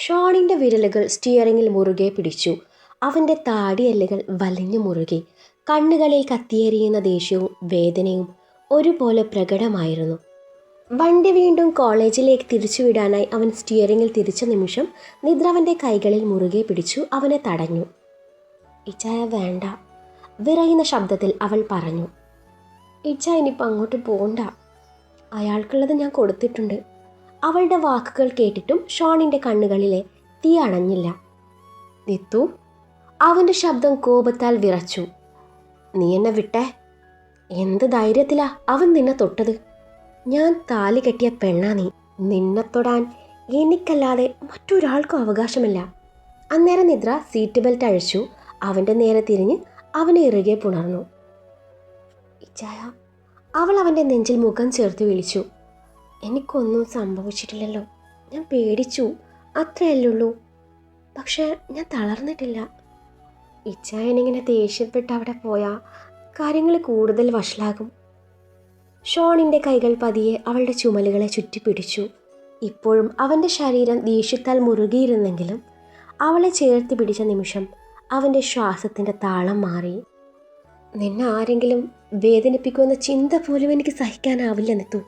ഷോണിൻ്റെ വിരലുകൾ സ്റ്റിയറിങ്ങിൽ മുറുകെ പിടിച്ചു. അവൻ്റെ താടിയെല്ലുകൾ വലിഞ്ഞു മുറുകി. കണ്ണുകളിൽ കത്തിയെരിയുന്ന ദേഷ്യവും വേദനയും ഒരുപോലെ പ്രകടമായിരുന്നു. വണ്ടി വീണ്ടും കോളേജിലേക്ക് തിരിച്ചുവിടാനായി അവൻ സ്റ്റിയറിങ്ങിൽ തിരിച്ച നിമിഷം നിദ്ര അവൻ്റെ കൈകളിൽ മുറുകെ പിടിച്ചു അവനെ തടഞ്ഞു. ഇച്ചായ വേണ്ട, വിറയുന്ന ശബ്ദത്തിൽ അവൾ പറഞ്ഞു. ഇച്ചായ ഇനിയിപ്പോൾ അങ്ങോട്ട് പോകണ്ട, അയാൾക്കുള്ളത് ഞാൻ കൊടുത്തിട്ടുണ്ട്. അവളുടെ വാക്കുകൾ കേട്ടിട്ടും ഷോണിൻ്റെ കണ്ണുകളിലെ തീ അണഞ്ഞില്ല. നിത്തു, അവൻ്റെ ശബ്ദം കോപത്താൽ വിറച്ചു. നീ എന്നെ വിട്ടേ. എന്ത് ധൈര്യത്തിലാ അവൻ നിന്നെ തൊട്ടത്? ഞാൻ താലി കെട്ടിയ പെണ്ണാ നീ. നിന്നെ തൊടാൻ എനിക്കല്ലാതെ മറ്റൊരാൾക്കും അവകാശമില്ല. അന്നേരം നിദ്ര സീറ്റ് ബെൽറ്റ് അഴിച്ചു അവൻ്റെ നേരെ തിരിഞ്ഞ് അവനെ ഇറുകെ പുണർന്നു. ഇച്ചായ, അവൾ അവൻ്റെ നെഞ്ചിൽ മുഖം ചേർത്ത് വിളിച്ചു. എനിക്കൊന്നും സംഭവിച്ചിട്ടില്ലല്ലോ, ഞാൻ പേടിച്ചു, അത്രയല്ലുള്ളൂ. പക്ഷെ ഞാൻ തളർന്നിട്ടില്ല. ഇച്ചായനിങ്ങനെ ദേഷ്യപ്പെട്ട് അവിടെ പോയാൽ കാര്യങ്ങൾ കൂടുതൽ വഷളാകും. ഷോണിൻ്റെ കൈകൾ പതിയെ അവളുടെ ചുമലുകളെ ചുറ്റിപ്പിടിച്ചു. ഇപ്പോഴും അവൻ്റെ ശരീരം ദേഷ്യത്താൽ മുറുകിയിരുന്നെങ്കിലും അവളെ ചേർത്ത് പിടിച്ച നിമിഷം അവൻ്റെ ശ്വാസത്തിൻ്റെ താളം മാറി. നിന്നെ ആരെങ്കിലും വേദനിപ്പിക്കുമെന്ന ചിന്ത പോലും എനിക്ക് സഹിക്കാനാവില്ല നിത്തു.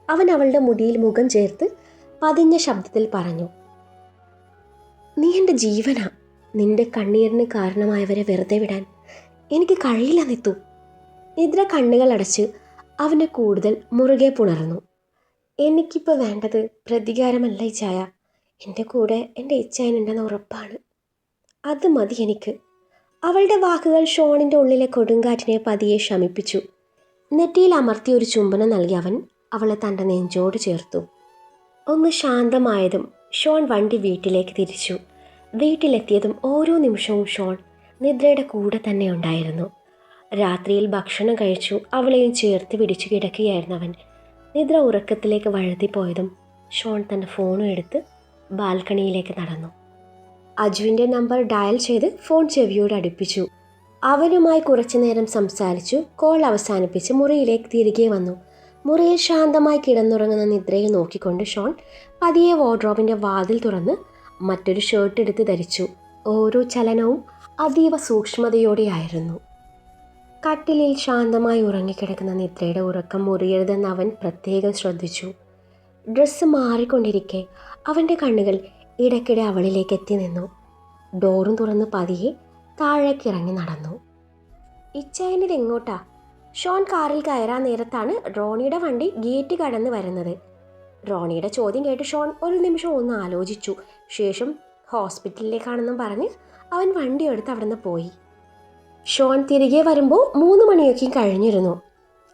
അവൻ അവളുടെ മുടിയിൽ മുഖം ചേർത്ത് പതിഞ്ഞ ശബ്ദത്തിൽ പറഞ്ഞു. നീ എൻ്റെ ജീവനാ. നിന്റെ കണ്ണീരിന് കാരണമായവരെ വെറുതെ വിടാൻ എനിക്ക് കഴിയില്ല നിത്തു. നിദ്ര കണ്ണുകൾ അടച്ച് അവനെ കൂടുതൽ മുറുകെ പുണർന്നു. എനിക്കിപ്പോൾ വേണ്ടത് പ്രതികാരമല്ല ഇച്ചായ. എൻ്റെ കൂടെ എൻ്റെ ഇച്ചായനുണ്ടെന്ന ഉറപ്പാണ്. അത് മതി എനിക്ക്. അവളുടെ വാക്കുകൾ ഷോണിൻ്റെ ഉള്ളിലെ കൊടുങ്കാറ്റിനെ പതിയെ ശമിപ്പിച്ചു. നെറ്റിയിൽ അമർത്തി ഒരു ചുംബനം നൽകി അവൻ അവളെ തൻ്റെ നെഞ്ചോട് ചേർത്തു. ഒന്ന് ശാന്തമായതും ഷോൺ വണ്ടി വീട്ടിലേക്ക് തിരിച്ചു. വീട്ടിലെത്തിയതും ഓരോ നിമിഷവും ഷോൺ നിദ്രയുടെ കൂടെ തന്നെ ഉണ്ടായിരുന്നു. രാത്രിയിൽ ഭക്ഷണം കഴിച്ചു അവളെയും ചേർത്ത് പിടിച്ചു കിടക്കുകയായിരുന്നു അവൻ. നിദ്ര ഉറക്കത്തിലേക്ക് വഴുതിപ്പോയതും ഷോൺ തൻ്റെ ഫോണും എടുത്ത് ബാൽക്കണിയിലേക്ക് നടന്നു. അജുവിൻ്റെ നമ്പർ ഡയൽ ചെയ്ത് ഫോൺ ചെവിയോട് അടുപ്പിച്ചു. അവനുമായി കുറച്ചു നേരം സംസാരിച്ചു. കോൾ അവസാനിപ്പിച്ച് മുറിയിലേക്ക് തിരികെ വന്നു. മുറിയിൽ ശാന്തമായി കിടന്നുറങ്ങുന്ന നിദ്രയെ നോക്കിക്കൊണ്ട് ഷോൺ പതിയെ വാർഡ്രോബിൻ്റെ വാതിൽ തുറന്ന് മറ്റൊരു ഷർട്ട് എടുത്ത് ധരിച്ചു. ഓരോ ചലനവും അതീവ സൂക്ഷ്മതയോടെയായിരുന്നു. കട്ടിലിൽ ശാന്തമായി ഉറങ്ങിക്കിടക്കുന്ന നിദ്രയുടെ ഉറക്കം മുറിയരുതെന്ന് അവൻ പ്രത്യേകം ശ്രദ്ധിച്ചു. ഡ്രസ്സ് മാറിക്കൊണ്ടിരിക്കെ അവൻ്റെ കണ്ണുകൾ ഇടയ്ക്കിടെ അവളിലേക്ക് എത്തി നിന്നു. ഡോറും തുറന്ന് പതിയെ താഴേക്ക് ഇറങ്ങി നടന്നു. ഇച്ചായനിത് എങ്ങോട്ടാ? ഷോൺ കാറിൽ കയറാൻ നേരത്താണ് റോണിയുടെ വണ്ടി ഗേറ്റ് കടന്ന് വരുന്നത്. റോണിയുടെ ചോദ്യം കേട്ട് ഷോൺ ഒരു നിമിഷം ഒന്ന് ആലോചിച്ചു. ശേഷം ഹോസ്പിറ്റലിലേക്കാണെന്നും പറഞ്ഞ് അവൻ വണ്ടി എടുത്ത് അവിടെ നിന്ന് പോയി. ഷോൺ തിരികെ വരുമ്പോൾ 3 മണിയൊക്കെ കഴിഞ്ഞിരുന്നു.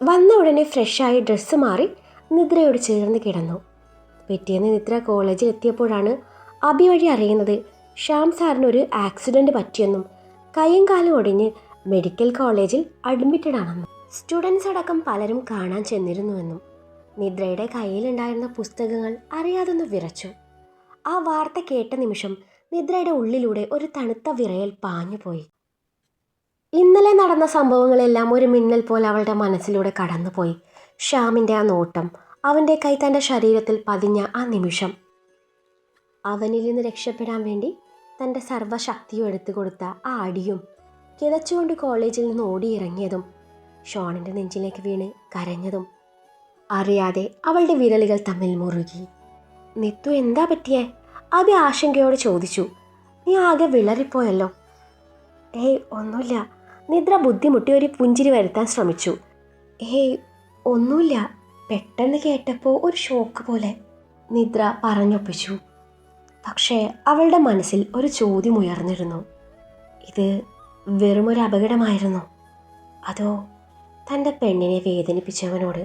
വന്ന ഉടനെ ഫ്രഷായി ഡ്രസ്സ് മാറി നിദ്രയോട് ചേർന്ന് കിടന്നു. പിറ്റേന്ന് നിദ്ര കോളേജിൽ എത്തിയപ്പോഴാണ് അബി വഴി അറിയുന്നത് ശ്യാം സാറിനൊരു ആക്സിഡൻറ്റ് പറ്റിയെന്നും കൈയും കാലും ഒടിഞ്ഞ് മെഡിക്കൽ കോളേജിൽ അഡ്മിറ്റഡ് ആണെന്നും സ്റ്റുഡൻസ് അടക്കം പലരും കാണാൻ ചെന്നിരുന്നുവെന്നും. നിദ്രയുടെ കയ്യിലുണ്ടായിരുന്ന പുസ്തകങ്ങൾ അറിയാതൊന്ന് വിറച്ചു. ആ വാർത്ത കേട്ട നിമിഷം നിദ്രയുടെ ഉള്ളിലൂടെ ഒരു തണുത്ത വിറയൽ പാഞ്ഞുപോയി. ഇന്നലെ നടന്ന സംഭവങ്ങളെല്ലാം ഒരു മിന്നൽ പോലെ അവളുടെ മനസ്സിലൂടെ കടന്നുപോയി. ശ്യാമിൻ്റെ ആ നോട്ടം, അവൻ്റെ കൈ തൻ്റെ ശരീരത്തിൽ പതിഞ്ഞ ആ നിമിഷം, അവനിൽ നിന്ന് രക്ഷപ്പെടാൻ വേണ്ടി തൻ്റെ സർവ്വശക്തിയും എടുത്തു കൊടുത്ത ആ അടിയും, കിതച്ചുകൊണ്ട് കോളേജിൽ നിന്ന് ഓടിയിറങ്ങിയതും, ഷോണിൻ്റെ നെഞ്ചിലേക്ക് വീണ് കരഞ്ഞതും, അറിയാതെ അവളുടെ വിരലുകൾ തമ്മിൽ മുറുകി. നിത്തു, എന്താ പറ്റിയേ? അബി ആശങ്കയോടെ ചോദിച്ചു. നീ ആകെ വിളറിപ്പോയല്ലോ. ഏയ് ഒന്നുമില്ല. നിദ്ര ബുദ്ധിമുട്ടി ഒരു പുഞ്ചിരി വരുത്താൻ ശ്രമിച്ചു. ഏയ് ഒന്നുമില്ല, പെട്ടെന്ന് കേട്ടപ്പോൾ ഒരു ഷോക്ക് പോലെ, നിദ്ര പറഞ്ഞൊപ്പിച്ചു. പക്ഷേ അവളുടെ മനസ്സിൽ ഒരു ചോദ്യം ഉയർന്നിരുന്നു. ഇത് വെറുമൊരു അപകടമായിരുന്നോ? അതോ തൻ്റെ പെണ്ണിനെ വേദനിപ്പിച്ചവനോട്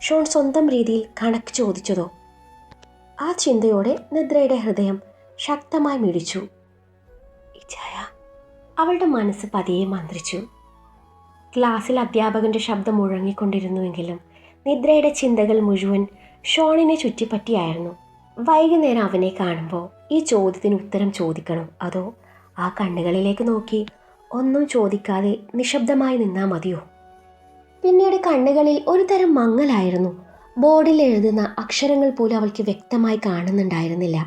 ഷോൺ സ്വന്തം രീതിയിൽ കണക്ക് ചോദിച്ചതോ? ആ ചിന്തയോടെ നിദ്രയുടെ ഹൃദയം ശക്തമായി മിടിച്ചു. ഇച്ചായ, അവളുടെ മനസ്സ് പതിയെ മന്ത്രിച്ചു. ക്ലാസ്സിൽ അധ്യാപകൻ്റെ ശബ്ദം മുഴങ്ങിക്കൊണ്ടിരുന്നുവെങ്കിലും നിദ്രയുടെ ചിന്തകൾ മുഴുവൻ ഷോണിനെ ചുറ്റിപ്പറ്റിയായിരുന്നു. വൈകുന്നേരം അവനെ കാണുമ്പോൾ ഈ ചോദ്യത്തിന് ഉത്തരം ചോദിക്കണോ, അതോ ആ കണ്ണുകളിലേക്ക് നോക്കി ഒന്നും ചോദിക്കാതെ നിശബ്ദമായി നിന്നാൽ മതിയോ? പിന്നീട് കണ്ണുകളിൽ ഒരു തരം മങ്ങലായിരുന്നു. ബോർഡിൽ എഴുതുന്ന അക്ഷരങ്ങൾ പോലും അവൾക്ക് വ്യക്തമായി കാണുന്നുണ്ടായിരുന്നില്ല.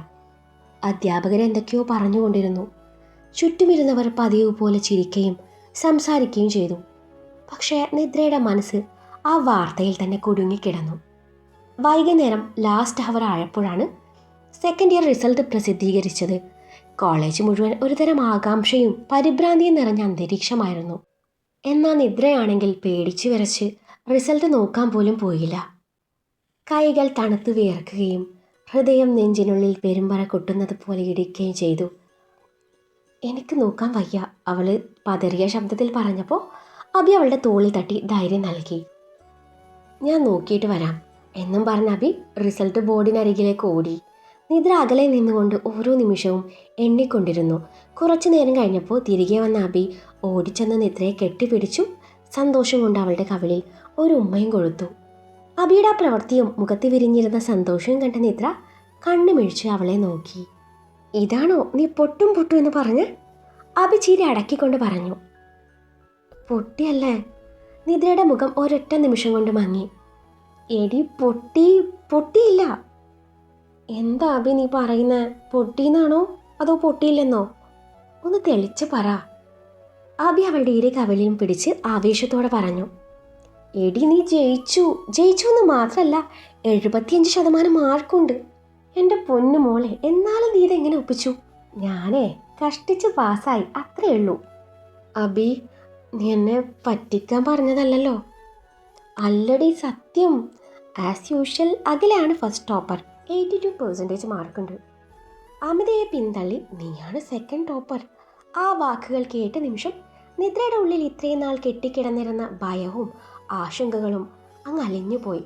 അധ്യാപകരെന്തൊക്കെയോ പറഞ്ഞുകൊണ്ടിരുന്നു. ചുറ്റുമിരുന്നവർ പതിവ് പോലെ ചിരിക്കുകയും സംസാരിക്കുകയും ചെയ്തു. പക്ഷേ നിദ്രയുടെ മനസ്സ് ആ വാർത്തയിൽ തന്നെ കുടുങ്ങിക്കിടന്നു. വൈകുന്നേരം ലാസ്റ്റ് അവർ ആയപ്പോഴാണ് സെക്കൻഡ് ഇയർ റിസൾട്ട് പ്രസിദ്ധീകരിച്ചത്. കോളേജ് മുഴുവൻ ഒരുതരം ആകാംക്ഷയും പരിഭ്രാന്തിയും നിറഞ്ഞ അന്തരീക്ഷമായിരുന്നു. എന്നാൽ നിദ്രയാണെങ്കിൽ പേടിച്ചു വിറച്ച് റിസൾട്ട് നോക്കാൻ പോലും പോയില്ല. കൈകൾ തണുത്ത് വിയർക്കുകയും ഹൃദയം നെഞ്ചിനുള്ളിൽ പെരുമ്പറ കൊട്ടുന്നത് പോലെ ഇടിക്കുകയും ചെയ്തു. എനിക്ക് നോക്കാൻ വയ്യ, അവൾ പതറിയ ശബ്ദത്തിൽ പറഞ്ഞപ്പോൾ അബി അവളുടെ തോളിൽ തട്ടി ധൈര്യം നൽകി. ഞാൻ നോക്കിയിട്ട് വരാം എന്നും പറഞ്ഞ അബി റിസൾട്ട് ബോർഡിനരികിലേക്ക് ഓടി. നിദ്ര അകലെ നിന്നുകൊണ്ട് ഓരോ നിമിഷവും എണ്ണിക്കൊണ്ടിരുന്നു. കുറച്ചു നേരം കഴിഞ്ഞപ്പോൾ തിരികെ വന്ന അബി ഓടിച്ചെന്ന് നിദ്രയെ കെട്ടിപ്പിടിച്ചു. സന്തോഷം കൊണ്ട് അവളുടെ കവിളിൽ ഒരു ഉമ്മയും കൊഴുത്തു. അബിയുടെ ആ പ്രവൃത്തിയും മുഖത്ത് വിരിഞ്ഞിരുന്ന സന്തോഷവും കണ്ട നിദ്ര കണ്ണുമിഴിച്ച് അവളെ നോക്കി. ഇതാണോ നീ പൊട്ടും പൊട്ടും എന്ന് പറഞ്ഞ്? അബി ചിരി അടക്കിക്കൊണ്ട് പറഞ്ഞു. പൊട്ടിയല്ലേ? നിദ്രയുടെ മുഖം ഒരൊറ്റ നിമിഷം കൊണ്ട് മങ്ങി. എടി പൊട്ടിയില്ല. എന്താ അബി നീ പറയുന്നേ? പൊട്ടിയെന്നാണോ അതോ പൊട്ടിയില്ലെന്നോ? ഒന്ന് തെളിച്ച് പറ. അബി അവളുടെ ഇരു കവിളിലും പിടിച്ച് ആവേശത്തോടെ പറഞ്ഞു. എടി നീ ജയിച്ചു എന്ന് മാത്രമല്ല 75% മാർക്കുണ്ട്. എൻ്റെ പൊന്നു മോളെ, എന്നാലും നീ ഇതെങ്ങനെ ഒപ്പിച്ചു? ഞാനേ കഷ്ടിച്ച് പാസ്സായി, അത്രേ ഉള്ളൂ. അബി, നീ എന്നെ പറ്റിക്കാൻ പറഞ്ഞതല്ലല്ലോ. അല്ലടി സത്യം. ആസ് യൂഷ്വൽ അഖിലാണ് ഫസ്റ്റ് ടോപ്പർ, 82% മാർക്കുണ്ട്. അമിതയെ പിന്തള്ളി നീയാണ് സെക്കൻഡ് ടോപ്പർ. ആ വാക്കുകൾ കേട്ട നിമിഷം നിദ്രയുടെ ഉള്ളിൽ ഇത്രയും നാൾ കെട്ടിക്കിടന്നിരുന്ന ഭയവും ആശങ്കകളും അങ്ങ് അലിഞ്ഞുപോയി.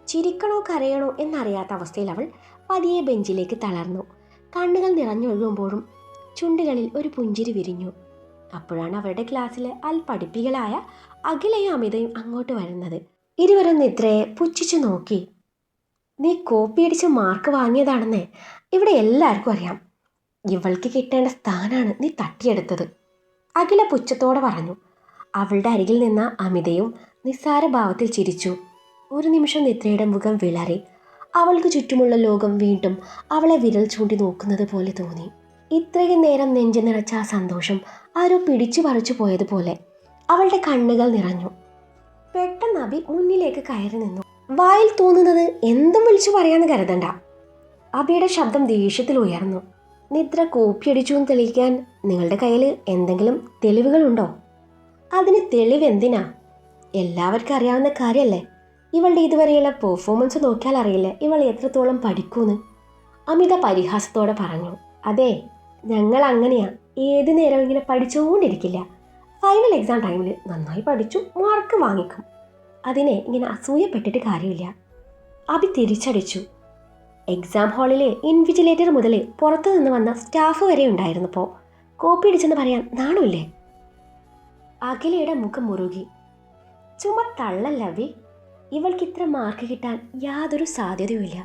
ചിരിക്കണോ കരയണോ എന്നറിയാത്ത അവസ്ഥയിൽ അവൾ പതിയെ ബെഞ്ചിലേക്ക് തളർന്നു. കണ്ണുകൾ നിറഞ്ഞൊഴുകുമ്പോഴും ചുണ്ടുകളിൽ ഒരു പുഞ്ചിരി വിരിഞ്ഞു. അപ്പോഴാണ് അവരുടെ ക്ലാസ്സിലെ പഠിപ്പികളായ അഖിലയും അമിതയും അങ്ങോട്ട് വരുന്നത്. ഇരുവരും നിദ്രയെ പുച്ഛിച്ചു നോക്കി. നീ കോപ്പി അടിച്ച് മാർക്ക് വാങ്ങിയതാണെന്നേ ഇവിടെ എല്ലാവർക്കും അറിയാം. ഇവൾക്ക് കിട്ടേണ്ട സ്ഥാനാണ് നീ തട്ടിയെടുത്തത്, അഖില പുച്ഛത്തോടെ പറഞ്ഞു. അവളുടെ അരികിൽ നിന്ന അമിതയും നിസ്സാര ഭാവത്തിൽ ചിരിച്ചു. ഒരു നിമിഷം നിദ്രയുടെ മുഖം വിളറി. അവൾക്ക് ചുറ്റുമുള്ള ലോകം വീണ്ടും അവളെ വിരൽ ചൂണ്ടി നോക്കുന്നത് പോലെ തോന്നി. ഇത്രയും നേരം നെഞ്ചു നിറച്ച ആ സന്തോഷം ആരോ പിടിച്ചു പറിച്ചു പോയതുപോലെ അവളുടെ കണ്ണുകൾ നിറഞ്ഞു. പെട്ടെന്ന് അബി മുന്നിലേക്ക് കയറി നിന്നു. വായിൽ തോന്നുന്നത് എന്തും വിളിച്ചു പറയാന്ന് കരുതണ്ട. അബിയുടെ ശബ്ദം ദേഷ്യത്തിൽ ഉയർന്നു. നിദ്ര കോപ്പിയടിച്ചു എന്ന് തെളിയിക്കാൻ നിങ്ങളുടെ കയ്യിൽ എന്തെങ്കിലും തെളിവുകളുണ്ടോ? അതിന് തെളിവ് എന്തിനാ? എല്ലാവർക്കും അറിയാവുന്ന കാര്യമല്ലേ. ഇവളുടെ ഇതുവരെയുള്ള പെർഫോമൻസ് നോക്കിയാൽ അറിയില്ലേ ഇവൾ എത്രത്തോളം പഠിക്കൂന്ന്, അമിത പരിഹാസത്തോടെ പറഞ്ഞു. അതെ, ഞങ്ങൾ അങ്ങനെയാ, ഏത് നേരം ഇങ്ങനെ പഠിച്ചുകൊണ്ടിരിക്കില്ല. ഫൈനൽ എക്സാം ടൈമിൽ നന്നായി പഠിച്ചു മാർക്ക് വാങ്ങിക്കും. അതിനെ ഇങ്ങനെ അസൂയപ്പെട്ടിട്ട് കാര്യമില്ല. അബി തിരിച്ചടിച്ചു. എക്സാം ഹാളിലെ ഇൻവിജിലേറ്റർ മുതൽ പുറത്തു നിന്ന് വന്ന സ്റ്റാഫ് വരെ ഉണ്ടായിരുന്നപ്പോൾ കോപ്പി അടിച്ചെന്ന് പറയാൻ നാണമില്ലേ? അഖിലയുടെ മുഖം മുറുകി. ചുമ തള്ളല്ല അബി, ഇവൾക്ക് ഇത്ര മാർക്ക് കിട്ടാൻ യാതൊരു സാധ്യതയുമില്ല.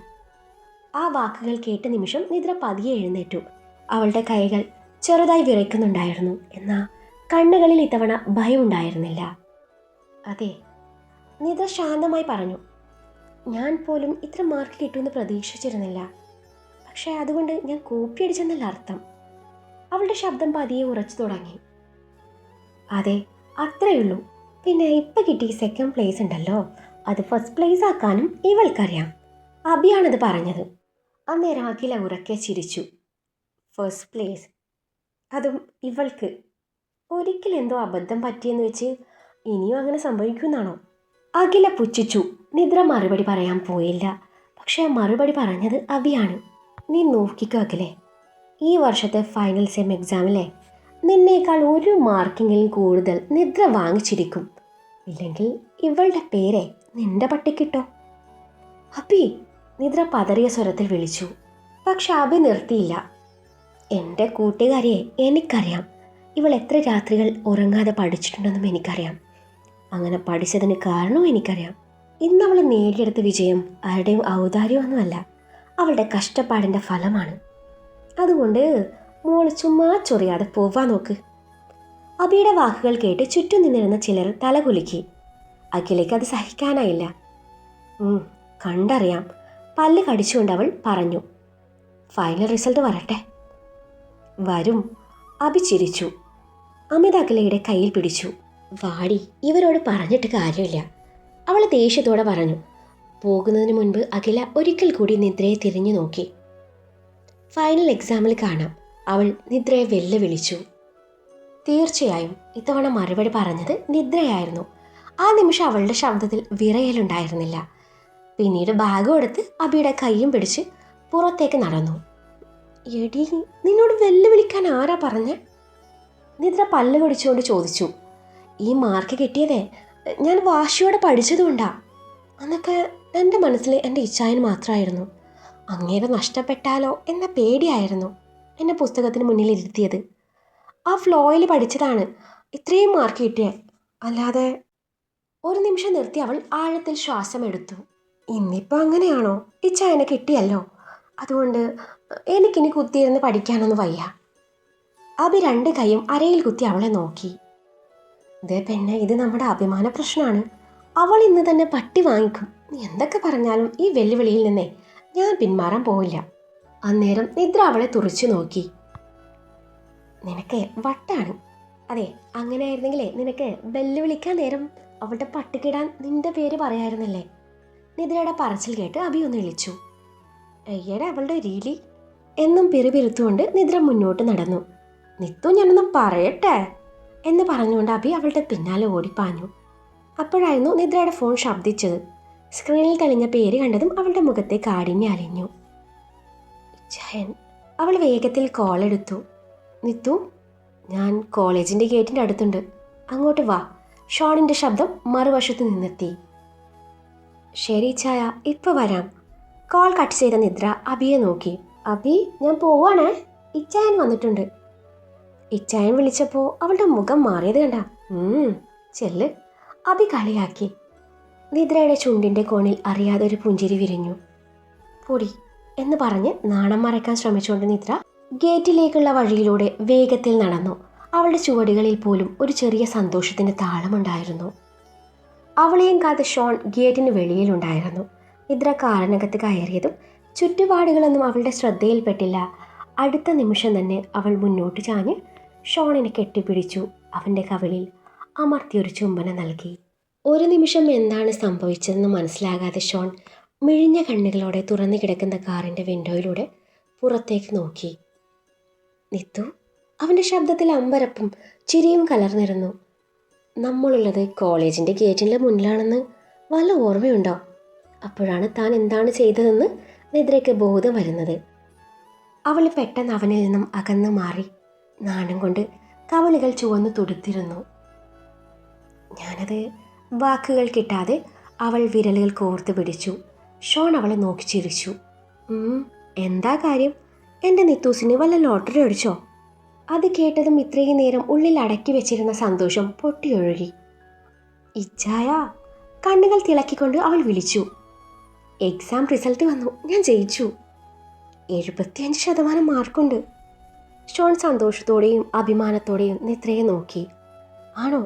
ആ വാക്കുകൾ കേട്ട നിമിഷം നിദ്ര പതിയെ എഴുന്നേറ്റു. അവളുടെ കൈകൾ ചെറുതായി വിറയ്ക്കുന്നുണ്ടായിരുന്നു. എന്നാൽ കണ്ണുകളിൽ ഇത്തവണ ഭയം ഉണ്ടായിരുന്നില്ല. അതെ, നിദ്ര ശാന്തമായി പറഞ്ഞു. ഞാൻ പോലും ഇത്ര മാർക്ക് കിട്ടുമെന്ന് പ്രതീക്ഷിച്ചിരുന്നില്ല. പക്ഷേ അതുകൊണ്ട് ഞാൻ കോപ്പി അടിച്ചെന്നല്ല അർത്ഥം. അവളുടെ ശബ്ദം പതിയെ ഉറച്ചു തുടങ്ങി. അതെ, അത്രയുള്ളൂ. പിന്നെ ഇപ്പം കിട്ടിയ സെക്കൻഡ് പ്ലേസ് ഉണ്ടല്ലോ, അത് ഫസ്റ്റ് പ്ലേസ് ആക്കാനും ഇവൾക്കറിയാം. അബിയാണത് പറഞ്ഞത്. അന്നേരം അഖില ഉറക്കെ ചിരിച്ചു. ഫസ്റ്റ് പ്ലേസ്, അതും ഇവൾക്ക്? ഒരിക്കലും എന്തോ അബദ്ധം പറ്റിയെന്ന് വെച്ച് ഇനിയും അങ്ങനെ സംഭവിക്കുമെന്നാണോ? അഖില പുച്ഛിച്ചു. നിദ്ര മറുപടി പറയാൻ പോയില്ല. പക്ഷെ ആ മറുപടി പറഞ്ഞത് അബിയാണ്. നീ നോക്കിക്കോ അഖിലേ, ഈ വർഷത്തെ ഫൈനൽ സെം എക്സാമിലെ നിന്നേക്കാൾ ഒരു മാർക്കെങ്കിലും കൂടുതൽ നിദ്ര വാങ്ങിച്ചിരിക്കും. ഇല്ലെങ്കിൽ ഇവളുടെ പേരെ നിന്റെ പട്ടിക്കിട്ടോ. അബി, നിദ്ര പതറിയ സ്വരത്തിൽ വിളിച്ചു. പക്ഷെ അബി നിർത്തിയില്ല. എൻ്റെ കൂട്ടുകാരിയെ എനിക്കറിയാം. ഇവൾ എത്ര രാത്രികൾ ഉറങ്ങാതെ പഠിച്ചിട്ടുണ്ടെന്നും എനിക്കറിയാം. അങ്ങനെ പഠിച്ചതിന് കാരണവും എനിക്കറിയാം. ഇന്നവൾ നേടിയെടുത്ത വിജയം ആരുടെയും ഔദാര്യമൊന്നുമല്ല, അവളുടെ കഷ്ടപ്പാടിൻ്റെ ഫലമാണ്. അതുകൊണ്ട് മോൾ ചുമ്മാ ചൊറിയാതെ പോവാൻ നോക്ക്. അബിയുടെ വാക്കുകൾ കേട്ട് ചുറ്റും നിന്നിരുന്ന ചിലർ തലകുലുക്കി. അഖിലേക്ക് അത് സഹിക്കാനായില്ല. കണ്ടറിയാം, പല്ല് കടിച്ചുകൊണ്ട് അവൾ പറഞ്ഞു. ഫൈനൽ റിസൾട്ട് വരട്ടെ. വരും. അഭി ചിരിച്ചു. അമിത അഖിലയുടെ കയ്യിൽ പിടിച്ചു. വാടി, ഇവരോട് പറഞ്ഞിട്ട് കാര്യമില്ല, അവൾ ദേഷ്യത്തോടെ പറഞ്ഞു. പോകുന്നതിന് മുൻപ് അഖില ഒരിക്കൽ കൂടി നിദ്രയെ തിരിഞ്ഞു നോക്കി. ഫൈനൽ എക്സാമിൽ കാണാം, അവൾ നിദ്രയെ വെല്ലുവിളിച്ചു. തീർച്ചയായും ഇത്തവണ മറുപടി പറഞ്ഞത് നിദ്രയായിരുന്നു. ആ നിമിഷം അവളുടെ ശബ്ദത്തിൽ വിറയലുണ്ടായിരുന്നില്ല. പിന്നീട് ബാഗും എടുത്ത് അബിയുടെ കൈയും പിടിച്ച് പുറത്തേക്ക് നടന്നു. എടി, നിന്നോട് വെല്ലുവിളിക്കാൻ ആരാ പറഞ്ഞ? നിദ്ര പല്ല് കടിച്ചുകൊണ്ട് ചോദിച്ചു. ഈ മാർക്ക് കിട്ടിയതേ ഞാൻ വാശിയോടെ പഠിച്ചതുകൊണ്ടാ. അന്നൊക്കെ എൻ്റെ മനസ്സിൽ എൻ്റെ ഇച്ഛായൻ മാത്രമായിരുന്നു. അങ്ങേരെ നഷ്ടപ്പെട്ടാലോ എന്ന പേടിയായിരുന്നു എന്നെ പുസ്തകത്തിന് മുന്നിൽ ഇരുത്തിയത്. ആ ഫ്ലോയിൽ പഠിച്ചതാണ് ഇത്രയും മാർക്ക് കിട്ടിയത്. അല്ലാതെ. ഒരു നിമിഷം നിർത്തി അവൾ ആഴത്തിൽ ശ്വാസം എടുത്തു. ഇന്നിപ്പോൾ അങ്ങനെയാണോ? ഇച്ഛായനെ കിട്ടിയല്ലോ, അതുകൊണ്ട് എനിക്കിനി കുത്തിയിരുന്ന് പഠിക്കാനൊന്നും വയ്യ. അബി 2 കൈയും അരയിൽ കുത്തി അവളെ നോക്കി. ഇതേ പെണ്ണെ, ഇത് നമ്മുടെ അഭിമാന പ്രശ്നമാണ്. അവൾ ഇന്ന് തന്നെ പട്ടി വാങ്ങിക്കും. നീ എന്തൊക്കെ പറഞ്ഞാലും ഈ വെല്ലുവിളിയിൽ നിന്നേ ഞാൻ പിന്മാറാൻ പോവില്ല. അന്നേരം നിദ്ര അവളെ തുറച്ചു നോക്കി. നിനക്ക് വട്ടാണ്. അതെ, അങ്ങനെയായിരുന്നെങ്കിലേ നിനക്ക് വെല്ലുവിളിക്കാൻ നേരം അവളുടെ പട്ടിക്കിടാൻ നിന്റെ പേര് പറയായിരുന്നില്ലേ? നിദ്രയുടെ പറച്ചിൽ കേട്ട് അബി ഒന്ന് വിളിച്ചു. അയ്യടെ അവളുടെ രീതി എന്നും പിറുപിറുത്തുകൊണ്ട് നിദ്ര മുന്നോട്ട് നടന്നു. നിത്തു ഞാനൊന്ന് പറയട്ടെ എന്ന് പറഞ്ഞുകൊണ്ട് അബി അവളുടെ പിന്നാലെ ഓടിപ്പാഞ്ഞു. അപ്പോഴായിരുന്നു നിദ്രയുടെ ഫോൺ ശബ്ദിച്ചത്. സ്ക്രീനിൽ തെളിഞ്ഞ പേര് കണ്ടതും അവളുടെ മുഖത്തെ കാഠിന്യം അലിഞ്ഞു. ജയൻ. അവൾ വേഗത്തിൽ കോൾ എടുത്തു. നിത്തു, ഞാൻ കോളേജിൻ്റെ ഗേറ്റിൻ്റെ അടുത്തുണ്ട്, അങ്ങോട്ട് വാ. ഷോണിൻ്റെ ശബ്ദം മറുവശത്ത് നിന്നെത്തി. ശരി ചായ, ഇപ്പോൾ വരാം. കോൾ കട്ട് ചെയ്ത നിദ്ര അബിയെ നോക്കി. അബി, ഞാൻ പോവാണേ, ഇച്ചായൻ വന്നിട്ടുണ്ട്. ഇച്ചായൻ വിളിച്ചപ്പോൾ അവളുടെ മുഖം മാറിയത് കണ്ട. ചെല്ല്, അബി കളിയാക്കി. നിദ്രയുടെ ചുണ്ടിൻ്റെ കോണിൽ അറിയാതെ ഒരു പുഞ്ചിരി വിരിഞ്ഞു. പൊടി എന്ന് പറഞ്ഞ് നാണം മറയ്ക്കാൻ ശ്രമിച്ചുകൊണ്ട് നിദ്ര ഗേറ്റിലേക്കുള്ള വഴിയിലൂടെ വേഗത്തിൽ നടന്നു. അവളുടെ ചുവടുകളിൽ പോലും ഒരു ചെറിയ സന്തോഷത്തിൻ്റെ താളമുണ്ടായിരുന്നു. അവളെയും കാത്ത് ഷോൺ ഗേറ്റിന് വെളിയിലുണ്ടായിരുന്നു. നിദ്ര കാറിനകത്ത് കയറിയതും ചുറ്റുപാടുകളൊന്നും അവളുടെ ശ്രദ്ധയിൽപ്പെട്ടില്ല. അടുത്ത നിമിഷം തന്നെ അവൾ മുന്നോട്ട് ചാഞ്ഞ് ഷോണിനെ കെട്ടിപ്പിടിച്ചു. അവൻ്റെ കവിളിൽ അമർത്തിയൊരു ചുംബനം നൽകി. ഒരു നിമിഷം എന്താണ് സംഭവിച്ചതെന്ന് മനസ്സിലാകാതെ ഷോൺ മിഴിഞ്ഞ കണ്ണുകളോടെ തുറന്നു കിടക്കുന്ന കാറിൻ്റെ വിൻഡോയിലൂടെ പുറത്തേക്ക് നോക്കി. നിത്തു. അവൻ്റെ ശബ്ദത്തിൽ അമ്പരപ്പും ചിരിയും കലർന്നിരുന്നു. നമ്മളുള്ളത് കോളേജിൻ്റെ ഗേറ്റിൻ്റെ മുന്നിലാണെന്ന് വല്ല ഓർമ്മയുണ്ടോ? അപ്പോഴാണ് താൻ എന്താണ് ചെയ്തതെന്ന് നിദ്രയ്ക്ക് ബോധം വരുന്നത്. അവൾ പെട്ടെന്ന് അവനിൽ നിന്നും അകന്നു മാറി. നാണം കൊണ്ട് കവളുകൾ ചുവന്നു തുടുത്തിരുന്നു. ഞാനത് വാക്കുകൾ കിട്ടാതെ അവൾ വിരലുകൾ കോർത്ത് പിടിച്ചു. ഷോൺ അവളെ നോക്കി ചിരിച്ചു. എന്താ കാര്യം? എൻ്റെ നിത്തൂസിന് വല്ല ലോട്ടറി അടിച്ചോ? അത് കേട്ടതും ഇത്രയും നേരം ഉള്ളിൽ അടക്കി വെച്ചിരുന്ന സന്തോഷം പൊട്ടിയൊഴുകി. ഇച്ചായ, കണ്ണുകൾ തിളക്കിക്കൊണ്ട് അവൾ വിളിച്ചു. എക്സാം റിസൾട്ട് വന്നു, ഞാൻ ജയിച്ചു. 75% മാർക്കുണ്ട്. ഷോൺ സന്തോഷത്തോടെയും അഭിമാനത്തോടെയും നിത്രയെ നോക്കി. ആണോ?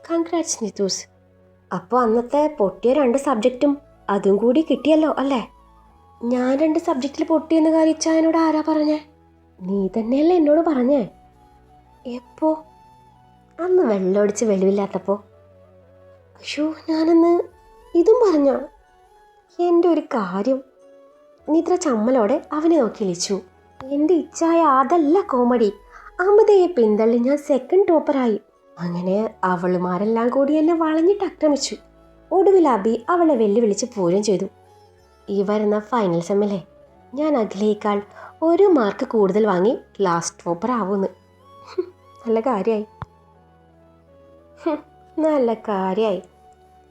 കൺഗ്രാറ്റ്സ് നിത്തൂസ്. അപ്പോൾ അന്നത്തെ പൊട്ടിയ 2 സബ്ജക്റ്റും അതും കൂടി കിട്ടിയല്ലോ അല്ലേ? ഞാൻ 2 സബ്ജക്റ്റിൽ പൊട്ടിയെന്ന് കാര്യം ഇച്ചായനോട് ആരാ പറഞ്ഞേ? നീ തന്നെയല്ലേ എന്നോട് പറഞ്ഞേ? എപ്പോ? അന്ന് വെള്ളമടിച്ച് വെളിവില്ലാത്തപ്പോൾ. അയ്യോ, ഞാനന്ന് ഇതും പറഞ്ഞ? എൻ്റെ ഒരു കാര്യം. നിദ്ര ചമ്മലോടെ അവനെ നോക്കി വിളിച്ചു. എൻ്റെ ഇച്ചായ, അതല്ല കോമഡി. അമിതയെ പിന്തള്ളി ഞാൻ സെക്കൻഡ് ടോപ്പറായി. അങ്ങനെ അവളുമാരെല്ലാം കൂടി എന്നെ വളഞ്ഞിട്ട് ആക്രമിച്ചു. ഒടുവിൽ അബി അവളെ വെല്ലുവിളിച്ച് പൂരം ചെയ്തു. ഈ വരുന്ന ഫൈനൽ സെമ്മിലെ ഞാൻ അഖിലേക്കാൾ 1 മാർക്ക് കൂടുതൽ വാങ്ങി ലാസ്റ്റ് ടോപ്പർ ആവുമെന്ന്. നല്ല കാര്യമായി. നല്ല കാര്യമായി.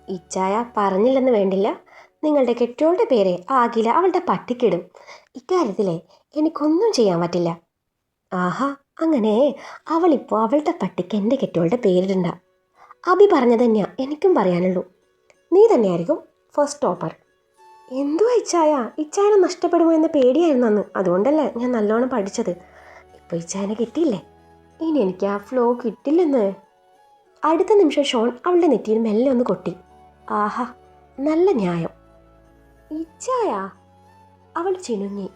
ഇച്ചായ പറഞ്ഞില്ലെന്ന് വേണ്ടില്ല, നിങ്ങളുടെ കെട്ടിയോളുടെ പേരെ ആകില അവളുടെ പട്ടിക്കിടും. ഇക്കാര്യത്തിലെ എനിക്കൊന്നും ചെയ്യാൻ പറ്റില്ല. ആഹാ, അങ്ങനെ അവളിപ്പോൾ അവളുടെ പട്ടിക്ക് എൻ്റെ കെട്ടിയോളുടെ പേരിടണ്ട. അബി പറഞ്ഞത് തന്നെയാ എനിക്കും പറയാനുള്ളൂ. നീ തന്നെയായിരിക്കും ഫസ്റ്റ് ടോപ്പർ. എന്തുവാ ഇച്ചായ? ഇച്ചായനെ നഷ്ടപ്പെടുമോ എന്ന പേടിയായിരുന്നു അന്ന്. അതുകൊണ്ടല്ലേ ഞാൻ നല്ലോണം പഠിച്ചത്. ഇപ്പോൾ ഇച്ചായനെ കിട്ടിയില്ലേ, ഇനി എനിക്ക് ആ ഫ്ലോ കിട്ടില്ലെന്ന്. അടുത്ത നിമിഷം ഷോൺ അവളുടെ നെറ്റിയിൽ മെല്ലെ ഒന്ന് കൊട്ടി. ആഹാ, നല്ല ന്യായം. ഇച്ചായ? അവൾ ചിണുങ്ങി.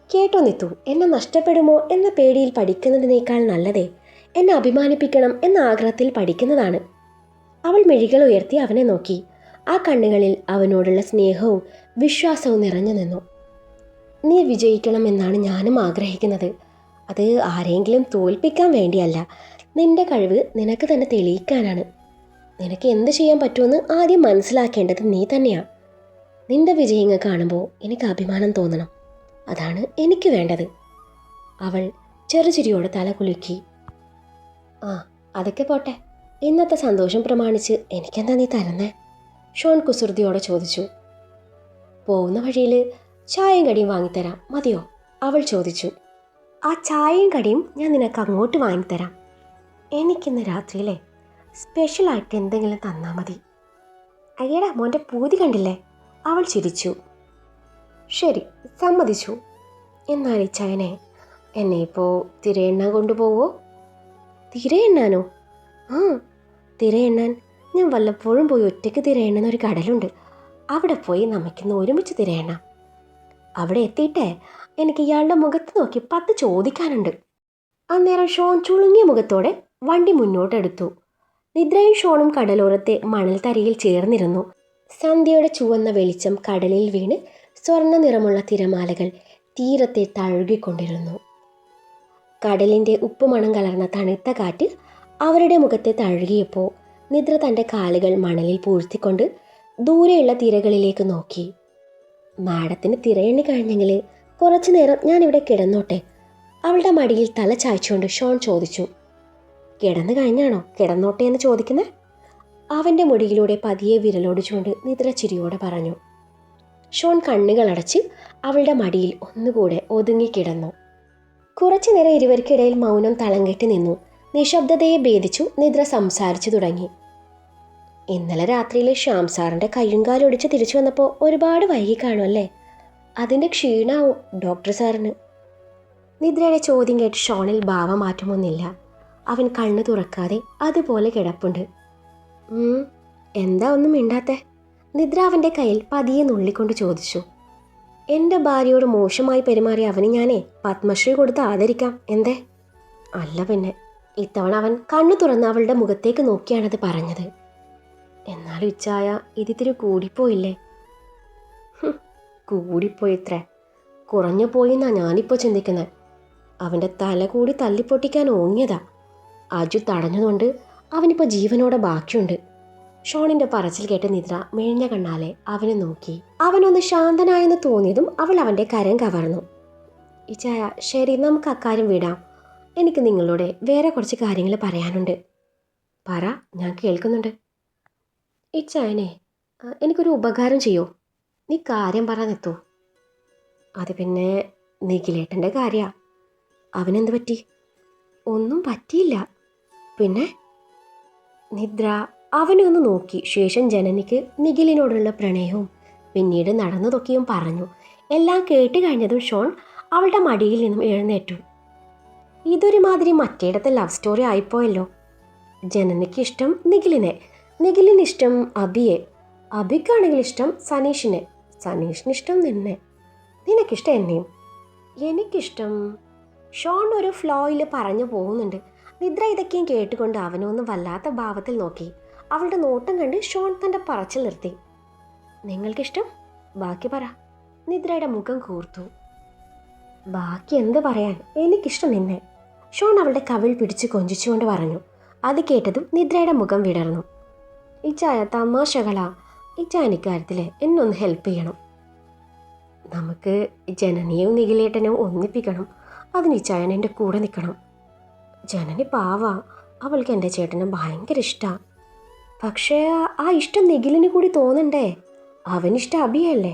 കേട്ടോ നിത്തു, എന്നെ നഷ്ടപ്പെടുമോ എന്ന പേടിയിൽ പഠിക്കുന്നതിനേക്കാൾ നല്ലതേ എന്നെ അഭിമാനിപ്പിക്കണം എന്ന ആഗ്രഹത്തിൽ പഠിക്കുന്നതാണ്. അവൾ മിഴികൾ ഉയർത്തി അവനെ നോക്കി. ആ കണ്ണുകളിൽ അവനോടുള്ള സ്നേഹവും വിശ്വാസവും നിറഞ്ഞു നിന്നു. നീ വിജയിക്കണമെന്നാണ് ഞാനും ആഗ്രഹിക്കുന്നത്. അത് ആരെങ്കിലും തോൽപ്പിക്കാൻ വേണ്ടിയല്ല, നിന്റെ കഴിവ് നിനക്ക് തന്നെ തെളിയിക്കാനാണ്. നിനക്ക് എന്ത് ചെയ്യാൻ പറ്റുമെന്ന് ആദ്യം മനസ്സിലാക്കേണ്ടത് നീ തന്നെയാണ്. നിന്റെ വിജയങ്ങൾ കാണുമ്പോൾ എനിക്ക് അഭിമാനം തോന്നണം. അതാണ് എനിക്ക് വേണ്ടത്. അവൾ ചെറുചിരിയോടെ തല കുലുക്കി. ആ, അതൊക്കെ പോട്ടെ, ഇന്നത്തെ സന്തോഷം പ്രമാണിച്ച് എനിക്കെന്താ നീ തരുന്നേ? ഷോൺ കുസൃതിയോടെ ചോദിച്ചു. പോകുന്ന വഴിയിൽ ചായയും കടിയും വാങ്ങിത്തരാം, മതിയോ? അവൾ ചോദിച്ചു. ആ ചായയും കടിയും ഞാൻ നിനക്ക് അങ്ങോട്ട് വാങ്ങിത്തരാം. എനിക്കിന്ന് രാത്രിയിലെ സ്പെഷ്യലായിട്ട് എന്തെങ്കിലും തന്നാൽ മതി. അയ്യടാ, മോൻ്റെ പൂതി കണ്ടില്ലേ? അവൾ ചിരിച്ചു. ശരി, സമ്മതിച്ചു. എന്നാൽ ഈ ചായനെ എന്നെ ഇപ്പോൾ തിരയെണ്ണാൻ കൊണ്ടുപോവോ? തിരയെണ്ണാനോ? ആ, തിരയെണ്ണാൻ ഞാൻ വല്ലപ്പോഴും പോയി ഒറ്റയ്ക്ക് തിരയെണ്ണുന്ന ഒരു കടലുണ്ട്. അവിടെ പോയി നമുക്കിന്ന് ഒരുമിച്ച് തിരയെണ്ണാം. അവിടെ എത്തിയിട്ടേ എനിക്ക് ഇയാളുടെ മുഖത്ത് നോക്കി 10 ചോദിക്കാനുണ്ട്. അന്നേരം ഷോൺ ചുളുങ്ങിയ മുഖത്തോടെ വണ്ടി മുന്നോട്ടെടുത്തു. നിദ്രയും ഷോണും കടലോരത്തെ മണൽത്തരിയിൽ ചേർന്നിരുന്നു. സന്ധ്യയുടെ ചുവന്ന വെളിച്ചം കടലിൽ വീണ് സ്വർണ്ണ നിറമുള്ള തിരമാലകൾ തീരത്തെ തഴുകിക്കൊണ്ടിരുന്നു. കടലിൻ്റെ ഉപ്പുമണം കലർന്ന തണുത്ത കാറ്റ് അവരുടെ മുഖത്തെ തഴുകിയപ്പോൾ നിദ്ര തൻ്റെ കാലുകൾ മണലിൽ പൂഴ്ത്തിക്കൊണ്ട് ദൂരെയുള്ള തിരകളിലേക്ക് നോക്കി. മാഡത്തിന് തിരയെണ്ണി കഴിഞ്ഞെങ്കിൽ കുറച്ചു നേരം ഞാനിവിടെ കിടന്നോട്ടെ? അവളുടെ മടിയിൽ തല ചായ്ച്ചുകൊണ്ട് ഷോൺ ചോദിച്ചു. കിടന്നു കഴിഞ്ഞാണോ കിടന്നോട്ടെ എന്ന് ചോദിക്കുന്നത്? അവൻ്റെ മുടിയിലൂടെ പതിയെ വിരലോടിച്ചുകൊണ്ട് നിദ്ര ചിരിയോടെ പറഞ്ഞു. ഷോൺ കണ്ണുകളടച്ച് അവളുടെ മടിയിൽ ഒന്നുകൂടെ ഒതുങ്ങിക്കിടന്നു. കുറച്ചു നേരം ഇരുവർക്കിടയിൽ മൗനം തളം കെട്ടി നിന്നു. നിശബ്ദതയെ ഭേദിച്ചു നിദ്ര സംസാരിച്ചു തുടങ്ങി. ഇന്നലെ രാത്രിയിൽ ശ്യാം സാറിൻ്റെ കയ്യും കാലൊടിച്ച് തിരിച്ചു വന്നപ്പോൾ ഒരുപാട് വൈകി കാണുമല്ലേ? അതിൻ്റെ ക്ഷീണാവും ഡോക്ടർ സാറിന്. നിദ്രയുടെ ചോദ്യം കേട്ട് ഷോണിൽ ഭാവമാറ്റമൊന്നുമില്ല. അവൻ കണ്ണു തുറക്കാതെ അതുപോലെ കിടപ്പുണ്ട്. എന്താ ഒന്നും മിണ്ടാത്തെ? നിദ്ര അവൻ്റെ കയ്യിൽ പതിയെ നുള്ളിക്കൊണ്ട് ചോദിച്ചു. എൻ്റെ ഭാര്യയോട് മോശമായി പെരുമാറിയ അവന് ഞാനേ പത്മശ്രീ കൊടുത്ത് ആദരിക്കാം, എന്തേ? അല്ല പിന്നെ. ഇത്തവണ അവൻ കണ്ണു തുറന്ന് അവളുടെ മുഖത്തേക്ക് നോക്കിയാണത് പറഞ്ഞത്. എന്നാലും ഇച്ചായ ഇതിത്തിരി കൂടിപ്പോയില്ലേ? കൂടിപ്പോയിത്രേ, കുറഞ്ഞു പോയിന്നാ ഞാനിപ്പോൾ ചിന്തിക്കുന്നത്. അവൻ്റെ തല കൂടി തല്ലിപ്പൊട്ടിക്കാൻ ഓങ്ങിയതാ. അജു തടഞ്ഞതുകൊണ്ട് അവനിപ്പോൾ ജീവനോടെ ബാക്കിയുണ്ട്. ഷോണിൻ്റെ പറച്ചിൽ കേട്ട് നിദ്ര മെഴിഞ്ഞ കണ്ണാലെ അവനെ നോക്കി. അവനൊന്ന് ശാന്തനായെന്ന് തോന്നിയതും അവൾ അവൻ്റെ കരം കവർന്നു. ഇച്ചായ, ശരി, നമുക്ക് അക്കാര്യം വിടാം. എനിക്ക് നിങ്ങളോട് വേറെ കുറച്ച് കാര്യങ്ങൾ പറയാനുണ്ട്. പറ, ഞാൻ കേൾക്കുന്നുണ്ട്. ഇച്ചായനെ, എനിക്കൊരു ഉപകാരം ചെയ്യോ? നീ കാര്യം പറ നിത്തു. അത് പിന്നെ നിഖിലേട്ടൻ്റെ കാര്യാ. അവനെന്ത് പറ്റി? ഒന്നും പറ്റിയില്ല. പിന്നെ? നിദ്ര അവനെ ഒന്ന് നോക്കി ശേഷം ജനനിക്ക് നിഖിലിനോടുള്ള പ്രണയവും പിന്നീട് നടന്നതൊക്കെയും പറഞ്ഞു. എല്ലാം കേട്ട് കഴിഞ്ഞതും ഷോൺ അവളുടെ മടിയിൽ നിന്നും എഴുന്നേറ്റു. ഇതൊരുമാതിരി മറ്റേടത്തെ ലവ് സ്റ്റോറി ആയിപ്പോയല്ലോ. ജനനിക്ക് ഇഷ്ടം നിഖിലിനെ, നിഖിലിന് ഇഷ്ടം അബിയെ, അബിക്കാണെങ്കിൽ ഇഷ്ടം സനീഷിനെ, സനീഷിന് ഇഷ്ടം നിന്നെ, നിനക്കിഷ്ടം എന്നെയും, എനിക്കിഷ്ടം. ഷോൺ ഒരു ഫ്ലോയിൽ പറഞ്ഞു പോകുന്നുണ്ട്. നിദ്ര ഇതൊക്കെയും കേട്ടുകൊണ്ട് അവനൊന്ന് വല്ലാത്ത ഭാവത്തിൽ നോക്കി. അവളുടെ നോട്ടം കണ്ട് ഷോൺ തൻ്റെ പറച്ചിൽ നിർത്തി. നിങ്ങൾക്കിഷ്ടം? ബാക്കി പറ. നിദ്രയുടെ മുഖം കൂർത്തു. ബാക്കി എന്ത് പറയാൻ, എനിക്കിഷ്ടം നിന്നെ. ഷോൺ അവളുടെ കവിൾ പിടിച്ച് കൊഞ്ചിച്ചുകൊണ്ട് പറഞ്ഞു. അത് കേട്ടതും നിദ്രയുടെ മുഖം വിടർന്നു. ഇച്ചായ തമാശകളാ. ഇച്ചായ ഇക്കാര്യത്തിൽ എന്നൊന്ന് ഹെൽപ്പ് ചെയ്യണം. നമുക്ക് ജനനിയും നിഖിലേട്ടനെയും ഒന്നിപ്പിക്കണം. അതിന് ഇച്ചായൻ എൻ്റെ കൂടെ നിൽക്കണം. ജനനി പാവാ, അവൾക്ക് എൻ്റെ ചേട്ടനെ ഭയങ്കര ഇഷ്ടമാണ്. പക്ഷേ ആ ഇഷ്ടം നിഖിലിന് കൂടി തോന്നണ്ടേ? അവനിഷ്ടം അബിയല്ലേ?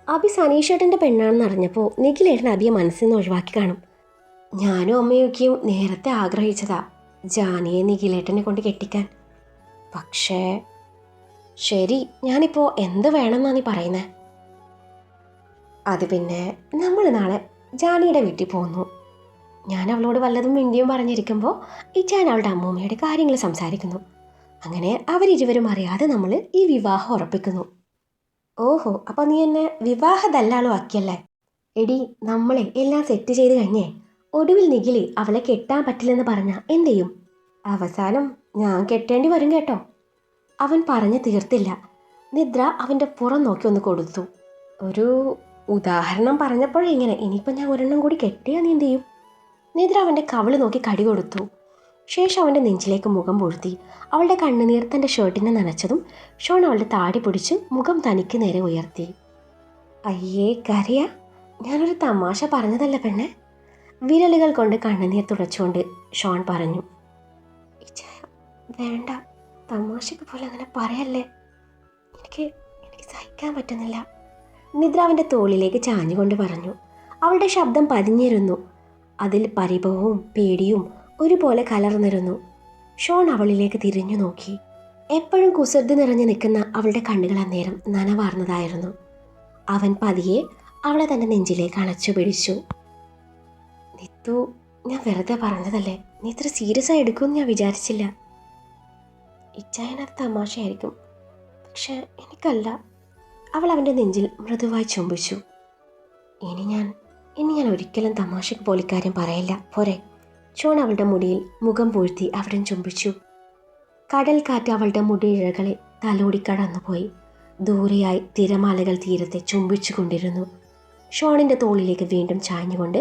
അബി സനീഷേട്ടൻ്റെ പെണ്ണാണെന്ന് അറിഞ്ഞപ്പോൾ നിഖിലേട്ടൻ അബിയെ മനസ്സിൽ നിന്ന് ഒഴിവാക്കി കാണും. ഞാനും അമ്മയൊക്കെയും നേരത്തെ ആഗ്രഹിച്ചതാ ജാനിയെ നിഖിലേട്ടനെ കൊണ്ട് കെട്ടിക്കാൻ. പക്ഷേ ശരി, ഞാനിപ്പോൾ എന്ത് വേണമെന്നാണ് നീ പറയുന്നത്? അത് പിന്നെ നമ്മൾ നാളെ ജാനിയുടെ വീട്ടിൽ പോകുന്നു. ഞാൻ അവളോട് വല്ലതും മിണ്ടിയും പറഞ്ഞിരിക്കുമ്പോൾ ഇച്ചാൻ അവളുടെ അമ്മൂമ്മയുടെ കാര്യങ്ങൾ സംസാരിക്കുന്നു. അങ്ങനെ അവരിരുവരും അറിയാതെ നമ്മൾ ഈ വിവാഹം ഉറപ്പിക്കുന്നു. ഓഹോ, അപ്പോൾ നീ എന്നെ വിവാഹ ദല്ലാളും ആക്കിയല്ലേ? എടി, നമ്മളെ എല്ലാം സെറ്റ് ചെയ്ത് കഴിഞ്ഞേ ഒടുവിൽ നിഖില് അവളെ കെട്ടാൻ പറ്റില്ലെന്ന് പറഞ്ഞാൽ എന്ത് ചെയ്യും? അവസാനം ഞാൻ കെട്ടേണ്ടി വരും കേട്ടോ. അവൻ പറഞ്ഞു തീർത്തില്ല. നിദ്ര അവൻ്റെ പുറം നോക്കി ഒന്ന് കൊടുത്തു. ഒരു ഉദാഹരണം പറഞ്ഞപ്പോഴെങ്ങനെ, ഇനിയിപ്പോൾ ഞാൻ ഒരെണ്ണം കൂടി കെട്ടിയാൽ നീ എന്ത് ചെയ്യും? നിദ്ര അവൻ്റെ കവിള് നോക്കി കടി കൊടുത്തു. ശേഷം അവൻ്റെ നെഞ്ചിലേക്ക് മുഖം പൂഴ്ത്തി. അവളുടെ കണ്ണുനീർ തൻ്റെ ഷർട്ടിനെ നനച്ചതും ഷോൺ അവളുടെ താടി പിടിച്ച് മുഖം തനിക്ക് നേരെ ഉയർത്തി. അയ്യേ കരയാ, ഞാനൊരു തമാശ പറഞ്ഞതല്ല പെണ്ണെ. വിരലുകൾ കൊണ്ട് കണ്ണുനീർ തുടച്ചുകൊണ്ട് ഷോൺ പറഞ്ഞു. വേണ്ട, തമാശക്ക് പോലെ അങ്ങനെ പറയല്ലേ, എനിക്ക് സഹിക്കാൻ പറ്റുന്നില്ല. നിദ്ര അവൻ്റെ തോളിലേക്ക് ചാഞ്ഞുകൊണ്ട് പറഞ്ഞു. അവളുടെ ശബ്ദം പതിഞ്ഞിരുന്നു. അതിൽ പരിഭവവും പേടിയും ഒരുപോലെ കലർന്നിരുന്നു. ഷോൺ അവളിലേക്ക് തിരിഞ്ഞു നോക്കി. എപ്പോഴും കുസൃതി നിറഞ്ഞു നിൽക്കുന്ന അവളുടെ കണ്ണുകൾ അന്നേരം നനവാർന്നതായിരുന്നു. അവൻ പതിയെ അവളെ തൻ്റെ നെഞ്ചിലേക്ക് അണച്ചു പിടിച്ചു. നിത്തു, ഞാൻ വെറുതെ പറഞ്ഞതല്ലേ, നീ ഇത്ര സീരിയസ് ആയി എടുക്കുമെന്ന് ഞാൻ വിചാരിച്ചില്ല. ഇച്ചായനത് തമാശയായിരിക്കും, പക്ഷെ എനിക്കല്ല. അവൾ അവൻ്റെ നെഞ്ചിൽ മൃദുവായി ചുംബിച്ചു. ഇനി ഞാൻ ഒരിക്കലും തമാശക്ക് പോലെ കാര്യം പറയില്ല, പോരെ? ഷോൺ അവളുടെ മുടിയിൽ മുഖം പൂഴ്ത്തി അവിടെ ചുംബിച്ചു. കടൽ കാറ്റ് അവളുടെ മുടിയിഴകളെ തലോടിക്കടന്നുപോയി. ദൂരെയായി തിരമാലകൾ തീരത്തെ ചുംബിച്ചു കൊണ്ടിരുന്നു. ഷോണിൻ്റെ തോളിലേക്ക് വീണ്ടും ചാഞ്ഞുകൊണ്ട്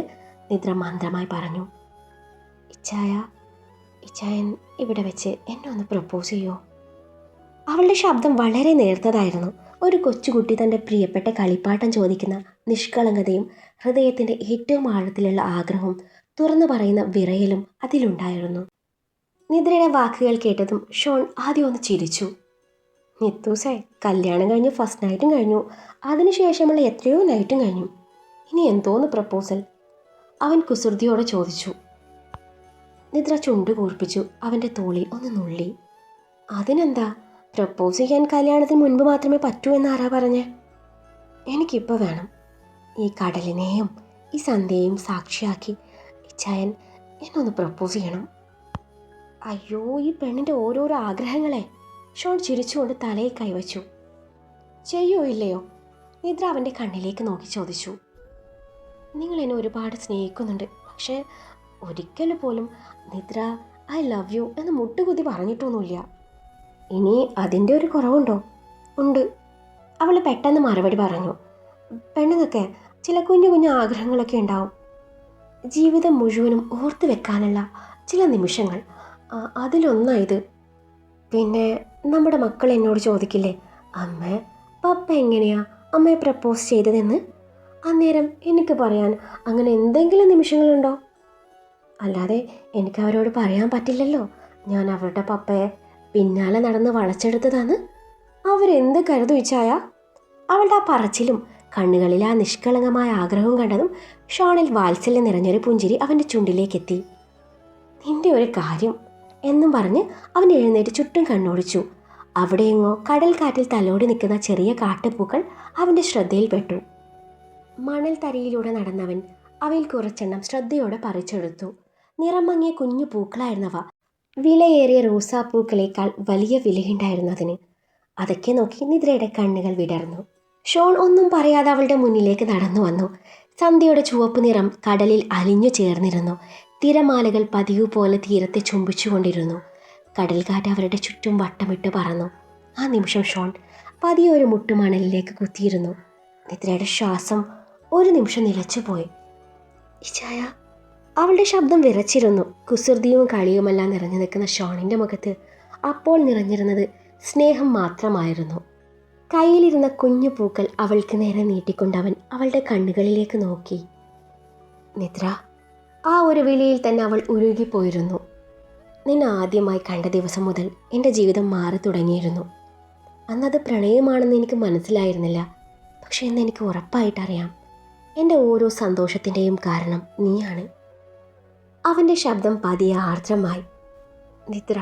നിദ്ര മന്ത്രമായി പറഞ്ഞു. ഇച്ചായൻ ഇവിടെ വെച്ച് എന്നെ ഒന്ന് പ്രപ്പോസ് ചെയ്യോ? അവളുടെ ശബ്ദം വളരെ നേർത്തതായിരുന്നു. ഒരു കൊച്ചുകുട്ടി തൻ്റെ പ്രിയപ്പെട്ട കളിപ്പാട്ടം ചോദിക്കുന്ന നിഷ്കളങ്കതയും ഹൃദയത്തിൻ്റെ ഏറ്റവും ആഴത്തിലുള്ള ആഗ്രഹവും തുറന്നു പറയുന്ന വിറയലും അതിലുണ്ടായിരുന്നു. നിദ്രയുടെ വാക്കുകൾ കേട്ടതും ഷോൺ ആദ്യം ഒന്ന് ചിരിച്ചു. നിത്തൂസേ, കല്യാണം കഴിഞ്ഞ് ഫസ്റ്റ് നൈറ്റും കഴിഞ്ഞു, അതിനുശേഷമുള്ള എത്രയോ നൈറ്റും കഴിഞ്ഞു, ഇനി എന്തോന്ന് പ്രപ്പോസൽ? അവൻ കുസൃതിയോടെ ചോദിച്ചു. നിദ്ര ചുണ്ടു കൂർപ്പിച്ചു അവൻ്റെ തോളിൽ ഒന്ന് നുള്ളി. അതിനെന്താ, പ്രപ്പോസ് ചെയ്യാൻ കല്യാണത്തിന് മുൻപ് മാത്രമേ പറ്റൂ എന്നാരാ പറഞ്ഞേ? എനിക്കിപ്പോൾ വേണം. ഈ കടലിനെയും ഈ സന്ധ്യയെയും സാക്ഷിയാക്കി ഇച്ചായൻ എന്നൊന്ന് പ്രപ്പോസ് ചെയ്യണം. അയ്യോ, ഈ പെണ്ണിൻ്റെ ഓരോരോ ആഗ്രഹങ്ങളെ! ഷോൺ ചിരിച്ചുകൊണ്ട് തലയിൽ കൈവച്ചു. ചെയ്യോ ഇല്ലയോ? നിദ്ര അവൻ്റെ കണ്ണിലേക്ക് നോക്കി ചോദിച്ചു. നിങ്ങൾ എന്നെ ഒരുപാട് സ്നേഹിക്കുന്നുണ്ട്, പക്ഷേ ഒരിക്കലും പോലും നിദ്ര ഐ ലവ് യു എന്ന് മുട്ടുകുത്തി പറഞ്ഞിട്ടൊന്നുമില്ല. ഇനി അതിൻ്റെ ഒരു കുറവുണ്ടോ? ഉണ്ട്. അവൾ പെട്ടെന്ന് മറുപടി പറഞ്ഞു. പെണ്ണുങ്ങൾക്ക് ചില കുഞ്ഞു കുഞ്ഞു ആഗ്രഹങ്ങളൊക്കെ ഉണ്ടാവും, ജീവിതം മുഴുവനും ഓർത്ത് വെക്കാനുള്ള ചില നിമിഷങ്ങൾ. അതിലൊന്നായത്. പിന്നെ നമ്മുടെ മക്കൾ എന്നോട് ചോദിക്കില്ലേ, അമ്മേ പപ്പ എങ്ങനെയാ അമ്മയെ പ്രപ്പോസ് ചെയ്തതെന്ന്? അന്നേരം എനിക്ക് പറയാൻ അങ്ങനെ എന്തെങ്കിലും നിമിഷങ്ങളുണ്ടോ? അല്ലാതെ എനിക്ക് അവരോട് പറയാൻ പറ്റില്ലല്ലോ ഞാൻ അവരുടെ പപ്പയെ പിന്നാലെ നടന്ന് വളച്ചെടുത്തതാണ്. അവരെന്ത് കരുതു വെച്ചായ? അവളുടെ ആ പറച്ചിലും കണ്ണുകളിൽ ആ നിഷ്കളങ്കമായ ആഗ്രഹവും കണ്ടതും ഷോണിൽ വാത്സല്യം നിറഞ്ഞൊരു പുഞ്ചിരി അവൻ്റെ ചുണ്ടിലേക്കെത്തി. നിന്റെ ഒരു കാര്യം എന്നും പറഞ്ഞ് അവൻ എഴുന്നേറ്റ് ചുറ്റും കണ്ണോടിച്ചു. അവിടെയെങ്ങോ കടൽ കാറ്റിൽ തലോടി നിൽക്കുന്ന ചെറിയ കാട്ടുപൂക്കൾ അവൻ്റെ ശ്രദ്ധയിൽപ്പെട്ടു. മണൽ തരിയിലൂടെ നടന്നവൻ അവയിൽ കുറച്ചെണ്ണം ശ്രദ്ധയോടെ പറിച്ചെടുത്തു. നിറം മങ്ങിയ കുഞ്ഞു പൂക്കളായിരുന്നവ. വിലയേറിയ റോസാപ്പൂക്കളേക്കാൾ വലിയ വിലയുണ്ടായിരുന്നതിന്. അതൊക്കെ നോക്കി നിദ്രയുടെ കണ്ണുകൾ വിടർന്നു. ഷോൺ ഒന്നും പറയാതെ അവളുടെ മുന്നിലേക്ക് നടന്നു വന്നു. സന്ധ്യയുടെ ചുവപ്പ് നിറം കടലിൽ അലിഞ്ഞു ചേർന്നിരുന്നു. തിരമാലകൾ പതിവ് പോലെ തീരത്തെ ചുംബിച്ചുകൊണ്ടിരുന്നു. കടൽക്കാറ്റ് അവരുടെ ചുറ്റും വട്ടമിട്ട് പറന്നു. ആ നിമിഷം ഷോൺ പതിയെ ഒരു മുട്ടുമണലിലേക്ക് കുത്തിയിരുന്നു. നിദ്രയുടെ ശ്വാസം ഒരു നിമിഷം നിലച്ചുപോയി. ഇച്ചായ, അവളുടെ ശബ്ദം വിറച്ചിരുന്നു. കുസൃതിയും കളിയുമെല്ലാം നിറഞ്ഞു നിൽക്കുന്ന ഷോണിൻ്റെ മുഖത്ത് അപ്പോൾ നിറഞ്ഞിരുന്നത് സ്നേഹം മാത്രമായിരുന്നു. കയ്യിലിരുന്ന കുഞ്ഞു പൂക്കൾ അവൾക്ക് നേരെ നീട്ടിക്കൊണ്ടവൻ അവളുടെ കണ്ണുകളിലേക്ക് നോക്കി. നിദ്ര, ആ ഒരു വിളിയിൽ തന്നെ അവൾ ഉരുകിപ്പോയിരുന്നു. നിന്നെ ആദ്യമായി കണ്ട ദിവസം മുതൽ എൻ്റെ ജീവിതം മാറി തുടങ്ങിയിരുന്നു. അന്നത് പ്രണയമാണെന്ന് എനിക്ക് മനസ്സിലായിരുന്നില്ല. പക്ഷെ ഇന്ന് എനിക്ക് ഉറപ്പായിട്ടറിയാം, എൻ്റെ ഓരോ സന്തോഷത്തിൻ്റെയും കാരണം നീയാണ്. അവൻ്റെ ശബ്ദം പതിയെ ആർദ്രമായി. നിദ്ര,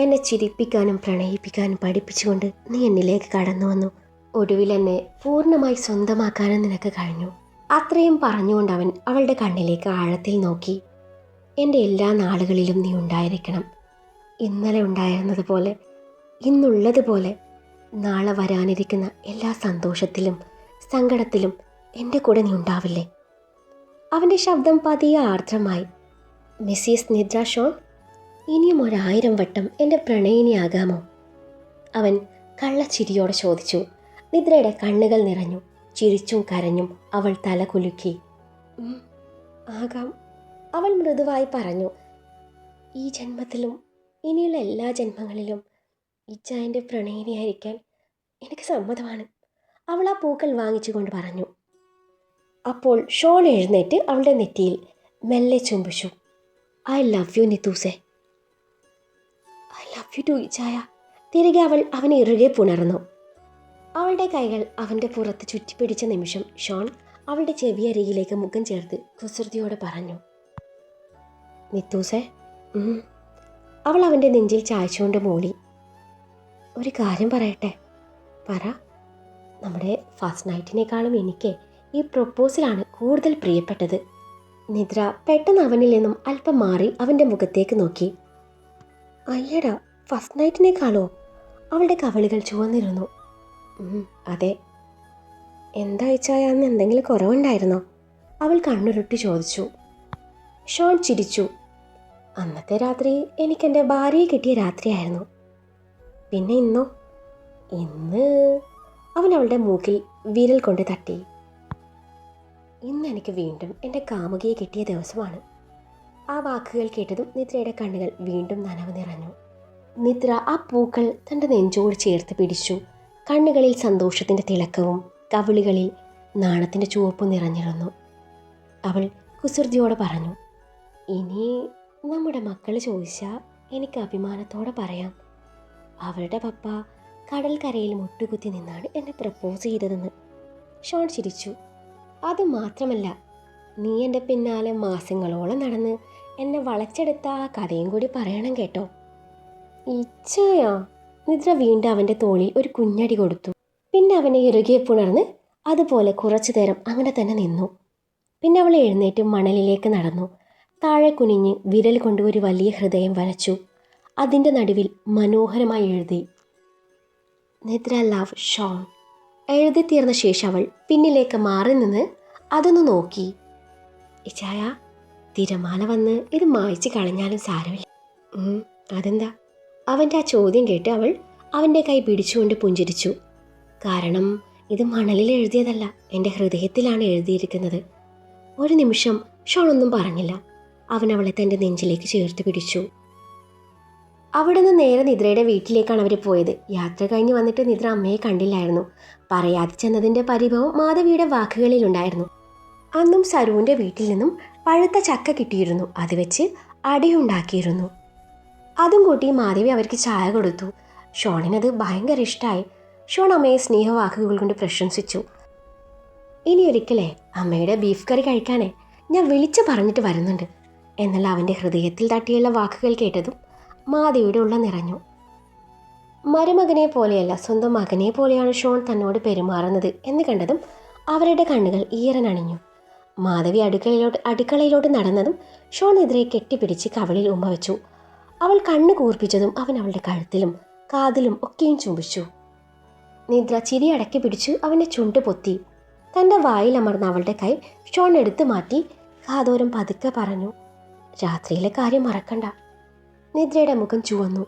എന്നെ ചിരിപ്പിക്കാനും പ്രണയിപ്പിക്കാനും പഠിപ്പിച്ചുകൊണ്ട് നീ എന്നിലേക്ക് കടന്നു വന്നു. ഒടുവിൽ എന്നെ പൂർണ്ണമായി സ്വന്തമാക്കാനും നിനക്ക് കഴിഞ്ഞു. അത്രയും പറഞ്ഞുകൊണ്ട് അവൻ അവളുടെ കണ്ണിലേക്ക് ആഴത്തിൽ നോക്കി. എൻ്റെ എല്ലാ നാളുകളിലും നീ ഉണ്ടായിരിക്കണം. ഇന്നലെ ഉണ്ടായിരുന്നത് പോലെ, ഇന്നുള്ളതുപോലെ, നാളെ വരാനിരിക്കുന്ന എല്ലാ സന്തോഷത്തിലും സങ്കടത്തിലും എൻ്റെ കൂടെ നീ ഉണ്ടാവില്ലേ? അവൻ്റെ ശബ്ദം പതിയെ ആർദ്രമായി. മിസ്സിസ് നിദ്ര ഷോൺ, ഇനിയും 1000 വട്ടം എൻ്റെ പ്രണയിനിയാകാമോ? അവൻ കള്ളച്ചിരിയോടെ ചോദിച്ചു. നിദ്രയുടെ കണ്ണുകൾ നിറഞ്ഞു. ചിരിച്ചും കരഞ്ഞും അവൾ തല കുലുക്കി. ആകാം, അവൾ മൃദുവായി പറഞ്ഞു. ഈ ജന്മത്തിലും ഇനിയുള്ള എല്ലാ ജന്മങ്ങളിലും ഇച്ഛ എൻ്റെ പ്രണയിനിയായിരിക്കാൻ എനിക്ക് സമ്മതമാണ്. അവൾ ആ പൂക്കൾ വാങ്ങിച്ചുകൊണ്ട് പറഞ്ഞു. അപ്പോൾ ഷോൺ എഴുന്നേറ്റ് അവളുടെ നെറ്റിയിൽ മെല്ലെ ചുംബിച്ചു. ഐ ലവ് യു നിത്തൂസെ. ഐ ലവ് യു ടു ഇച്ചായ. തിരികെ അവൾ അവനെ ഇറുകെ പുണർന്നു. അവളുടെ കൈകൾ അവൻ്റെ പുറത്ത് ചുറ്റിപ്പിടിച്ച നിമിഷം ഷോൺ അവളുടെ ചെവിയരികിലേക്ക് മുഖം ചേർത്ത് കുസൃതിയോടെ പറഞ്ഞു. നിത്തൂസെ. അവൾ അവൻ്റെ നെഞ്ചിൽ ചായച്ചുകൊണ്ട് മൂളി. ഒരു കാര്യം പറയട്ടെ? പറ. നമ്മുടെ ഫസ്റ്റ് നൈറ്റിനേക്കാളും എനിക്ക് ഈ പ്രൊപ്പോസലാണ് കൂടുതൽ പ്രിയപ്പെട്ടത്. നിദ്ര പെട്ടെന്ന് അവനിൽ നിന്നും അല്പം മാറി അവൻ്റെ മുഖത്തേക്ക് നോക്കി. അയ്യടാ, ഫസ്റ്റ് നൈറ്റിനേക്കാളോ? അവളുടെ കവിളുകൾ ചുവന്നിരുന്നു. അതെ. എന്താ അയച്ചായാന്ന് എന്തെങ്കിലും കുറവുണ്ടായിരുന്നോ? അവൾ കണ്ണുരുട്ടി ചോദിച്ചു. ഷോൺ ചിരിച്ചു. അന്നത്തെ രാത്രി എനിക്കെൻ്റെ ഭാര്യയെ കിട്ടിയ രാത്രിയായിരുന്നു. പിന്നെ ഇന്നോ? ഇന്ന് അവൻ അവളുടെ മൂക്കിൽ വിരൽ കൊണ്ട് തട്ടി. ഇന്ന് എനിക്ക് വീണ്ടും എൻ്റെ കാമുകിയെ കിട്ടിയ ദിവസമാണ്. ആ വാക്കുകൾ കേട്ടതും നിദ്രയുടെ കണ്ണുകൾ വീണ്ടും നനവ് നിറഞ്ഞു. നിദ്ര ആ പൂക്കൾ തൻ്റെ നെഞ്ചോട് ചേർത്ത് പിടിച്ചു. കണ്ണുകളിൽ സന്തോഷത്തിൻ്റെ തിളക്കവും കവിളുകളിൽ നാണത്തിൻ്റെ ചുവപ്പും നിറഞ്ഞിരുന്നു. അവൾ കുസൃതിയോടെ പറഞ്ഞു. ഇനി നമ്മുടെ മക്കൾ ചോദിച്ചാൽ എനിക്ക് അഭിമാനത്തോടെ പറയാം, അവരുടെ പപ്പ കടൽക്കരയിൽ മുട്ടുകുത്തി നിന്നാണ് എന്നെ പ്രപ്പോസ് ചെയ്തതെന്ന്. ഷോൺ ചിരിച്ചു. അതുമാത്രമല്ല, നീ എൻ്റെ പിന്നാലെ മാസങ്ങളോളം നടന്ന് എന്നെ വളച്ചെടുത്ത ആ കഥയും കൂടി പറയണം കേട്ടോ. ഇച്ഛായാ. നിദ്ര വീണ്ടും അവൻ്റെ തോളിൽ ഒരു കുഞ്ഞടി കൊടുത്തു. പിന്നെ അവനെ ഇറുകെ പുണർന്ന് അതുപോലെ കുറച്ചു നേരം അങ്ങനെ തന്നെ നിന്നു. പിന്നെ അവൾ എഴുന്നേറ്റ് മണലിലേക്ക് നടന്നു. താഴെ കുനിഞ്ഞ് വിരൽ കൊണ്ട് ഒരു വലിയ ഹൃദയം വരച്ചു. അതിൻ്റെ നടുവിൽ മനോഹരമായി എഴുതി, നിദ്ര ലവ് ഷോൺ. എഴുതി തീർന്ന ശേഷം അവൾ പിന്നിലേക്ക് മാറി നിന്ന് അതൊന്ന് നോക്കി. ഇച്ചായ, തിരമാല വന്ന് ഇത് മായ്ച്ചു കളഞ്ഞാലും സാരമില്ല. അതെന്താ? അവൻ്റെ ആ ചോദ്യം കേട്ട് അവൾ അവൻ്റെ കൈ പിടിച്ചുകൊണ്ട് പുഞ്ചിരിച്ചു. കാരണം ഇത് മണലിൽ എഴുതിയതല്ല, എൻ്റെ ഹൃദയത്തിലാണ് എഴുതിയിരിക്കുന്നത്. ഒരു നിമിഷം ഷോൺ ഒന്നും പറഞ്ഞില്ല. അവൻ അവളെ തൻ്റെ നെഞ്ചിലേക്ക് ചേർത്ത് പിടിച്ചു. അവിടെ നിന്ന് നേരെ നിദ്രയുടെ വീട്ടിലേക്കാണ് അവർ പോയത്. യാത്ര കഴിഞ്ഞ് വന്നിട്ട് നിദ്ര അമ്മയെ കണ്ടില്ലായിരുന്നു. പറയാതെ ചെന്നതിൻ്റെ പരിഭവം മാധവിയുടെ വാക്കുകളിലുണ്ടായിരുന്നു. അന്നും സരുവിൻ്റെ വീട്ടിൽ നിന്നും പഴുത്ത ചക്ക കിട്ടിയിരുന്നു. അത് വെച്ച് അടിയുണ്ടാക്കിയിരുന്നു. അതും കൂട്ടി മാധവി അവർക്ക് ചായ കൊടുത്തു. ഷോണിനത് ഭയങ്കര ഇഷ്ടമായി. ഷോൺ അമ്മയെ സ്നേഹവാക്കുകൾ കൊണ്ട് പ്രശംസിച്ചു. ഇനി ഒരിക്കലേ അമ്മയുടെ ബീഫ് കറി കഴിക്കാനേ ഞാൻ വിളിച്ചു പറഞ്ഞിട്ട് വരുന്നുണ്ട് എന്നുള്ള അവൻ്റെ ഹൃദയത്തിൽ തട്ടിയുള്ള വാക്കുകൾ കേട്ടതും മാധവിയുടെ ഉള്ള നിറഞ്ഞു. മരുമകനെ പോലെയല്ല, സ്വന്തം മകനെ പോലെയാണ് ഷോൺ തന്നോട് പെരുമാറുന്നത് എന്ന് കണ്ടതും അവരുടെ കണ്ണുകൾ ഈറനണിഞ്ഞു. മാധവി അടുക്കളയിലോട്ട് നടന്നതും ഷോൺ എതിരെ കെട്ടിപ്പിടിച്ച് കവിളിൽ ഉമ്മ വെച്ചു. അവൾ കണ്ണ് കൂർപ്പിച്ചതും അവൻ അവളുടെ കഴുത്തിലും കാതിലും ഒക്കെയും ചുംബിച്ചു. നിദ്ര ചിരി അടക്കി പിടിച്ചു അവൻ്റെ ചുണ്ട് പൊത്തി. തൻ്റെ വായിൽ അമർന്ന അവളുടെ കൈ ഷോൺ എടുത്തു മാറ്റി കാതോരം പതുക്കെ പറഞ്ഞു, രാത്രിയിലെ കാര്യം മറക്കണ്ട. നിദ്രയുടെ മുഖം ചുവന്നു.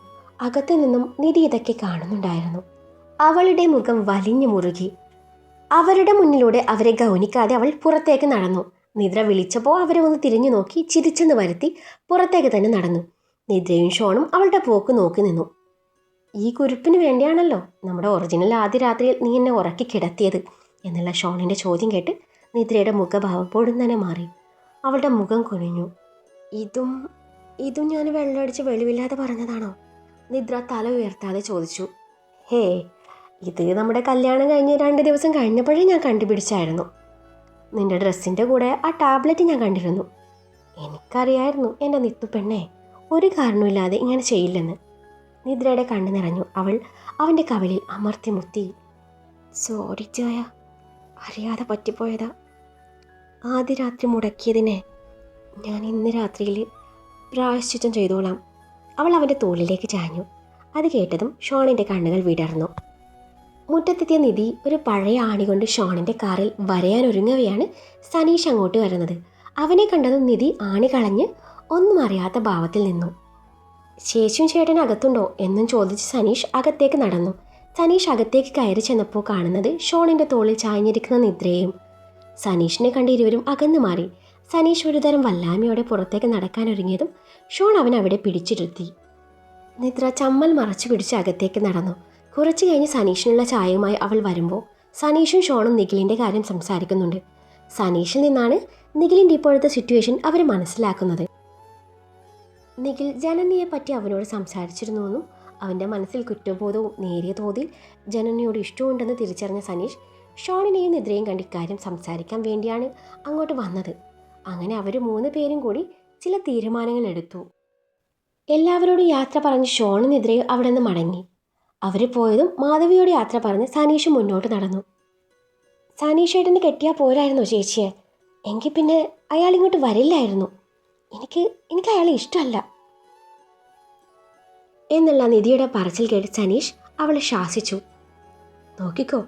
അകത്തു നിന്നും നിധി ഇതൊക്കെ കാണുന്നുണ്ടായിരുന്നു. അവളുടെ മുഖം വലിഞ്ഞു മുറുകി. അവരുടെ മുന്നിലൂടെ അവരെ ഗൗനിക്കാതെ അവൾ പുറത്തേക്ക് നടന്നു. നിദ്ര വിളിച്ചപ്പോൾ അവരെ ഒന്ന് തിരിഞ്ഞു നോക്കി ചിരിച്ചെന്ന് വരുത്തി പുറത്തേക്ക് തന്നെ നടന്നു. നിദ്രയും ഷോണും അവളുടെ പോക്ക് നോക്കി നിന്നു. ഈ കുരുപ്പിന് വേണ്ടിയാണല്ലോ നമ്മുടെ ഒറിജിനൽ ആദ്യ രാത്രിയിൽ നീ എന്നെ ഉറക്കി കിടത്തിയത് എന്നുള്ള ഷോണിൻ്റെ ചോദ്യം കേട്ട് നിദ്രയുടെ മുഖഭാവം പൊടുന്നനെ മാറി. അവളുടെ മുഖം കുനിഞ്ഞു. ഇതും ഞാൻ വെള്ളമടിച്ച് വെളിവില്ലാതെ പറഞ്ഞതാണോ? നിദ്ര തല ഉയർത്താതെ ചോദിച്ചു. ഹേ, ഇത് നമ്മുടെ കല്യാണം കഴിഞ്ഞ് 2 ദിവസം കഴിഞ്ഞപ്പോഴേ ഞാൻ കണ്ടുപിടിച്ചായിരുന്നു. നിന്റെ ഡ്രസ്സിൻ്റെ കൂടെ ആ ടാബ്ലറ്റ് ഞാൻ കണ്ടിരുന്നു. എനിക്കറിയായിരുന്നു എൻ്റെ നിത്തു പെണ്ണെ ഒരു കാരണമില്ലാതെ ഇങ്ങനെ ചെയ്യില്ലെന്ന്. നിദ്രയുടെ കണ്ണു നിറഞ്ഞു. അവൾ അവൻ്റെ കവിളിൽ അമർത്തി മുത്തി. സോറി ജയ, അറിയാതെ പറ്റിപ്പോയതാ. ആദ്യ രാത്രി മുടക്കിയതിനെ ഞാൻ ഇന്ന് രാത്രിയിൽ പ്രായശ്ചിത്തം ചെയ്തോളാം. അവൾ അവൻ്റെ തോളിലേക്ക് ചാഞ്ഞു. അത് കേട്ടതും ഷോണിൻ്റെ കണ്ണുകൾ വിടർന്നു. മുറ്റത്തെത്തിയ നിധി ഒരു പഴയ ആണി കൊണ്ട് ഷോണിൻ്റെ കാറിൽ വരയാൻ ഒരുങ്ങവെയാണ് സനീഷ് അങ്ങോട്ട് വരുന്നത്. അവനെ കണ്ടതും നിധി ആണി കളഞ്ഞ് ഒന്നും അറിയാത്ത ഭാവത്തിൽ നിന്നു. ചേച്ചിയും ചേട്ടൻ അകത്തുണ്ടോ എന്നും ചോദിച്ച് സനീഷ് അകത്തേക്ക് നടന്നു. സനീഷ് അകത്തേക്ക് കയറി ചെന്നപ്പോൾ കാണുന്നത് ഷോണിൻ്റെ തോളിൽ ചാഞ്ഞിരിക്കുന്ന നിദ്രയും. സനീഷിനെ കണ്ട് ഇരുവരും അകന്നു മാറി. സനീഷ് ഒരുതരം വല്ലായ്മയോടെ പുറത്തേക്ക് നടക്കാനൊരുങ്ങിയതും ഷോൺ അവൻ അവിടെ പിടിച്ചിരുത്തി. നിദ്ര ചമ്മൽ മറച്ചു പിടിച്ച് അകത്തേക്ക് നടന്നു. കുറച്ചു കഴിഞ്ഞ് സനീഷിനുള്ള ചായയുമായി അവൾ വരുമ്പോൾ സനീഷും ഷോണും നിഖിലിൻ്റെ കാര്യം സംസാരിക്കുന്നുണ്ട്. സനീഷിൽ നിന്നാണ് നിഖിലിൻ്റെ ഇപ്പോഴത്തെ സിറ്റുവേഷൻ അവർ മനസ്സിലാക്കുന്നത്. നിഖിൽ ജനനിയെ പറ്റി അവനോട് സംസാരിച്ചിരുന്നുവെന്നും അവൻ്റെ മനസ്സിൽ കുറ്റബോധവും നേരിയ തോതിൽ ജനനിയോട് ഇഷ്ടമുണ്ടെന്ന് തിരിച്ചറിഞ്ഞ സനീഷ് ഷോണിനെയും നിദ്രയും കണ്ട് ഇക്കാര്യം സംസാരിക്കാൻ വേണ്ടിയാണ് അങ്ങോട്ട് വന്നത്. അങ്ങനെ അവർ 3 പേരും കൂടി ചില തീരുമാനങ്ങൾ എടുത്തു. എല്ലാവരോടും യാത്ര പറഞ്ഞ് ഷോണും നിദ്രയും അവിടെ നിന്ന് മടങ്ങി. അവർ പോയതും മാധവിയോട് യാത്ര പറഞ്ഞ് സനീഷ് മുന്നോട്ട് നടന്നു. സനീഷ് ഏട്ടന് കെട്ടിയാൽ പോരായിരുന്നോ ചേച്ചിയെ? എങ്കിൽ പിന്നെ അയാൾ ഇങ്ങോട്ട് വരില്ലായിരുന്നു. എനിക്ക് അയാളെ ഇഷ്ടമല്ല എന്നുള്ള നിധിയുടെ പറച്ചിൽ കേട്ട് സനീഷ് അവളെ ശാസിച്ചു. നോക്കിക്കോ,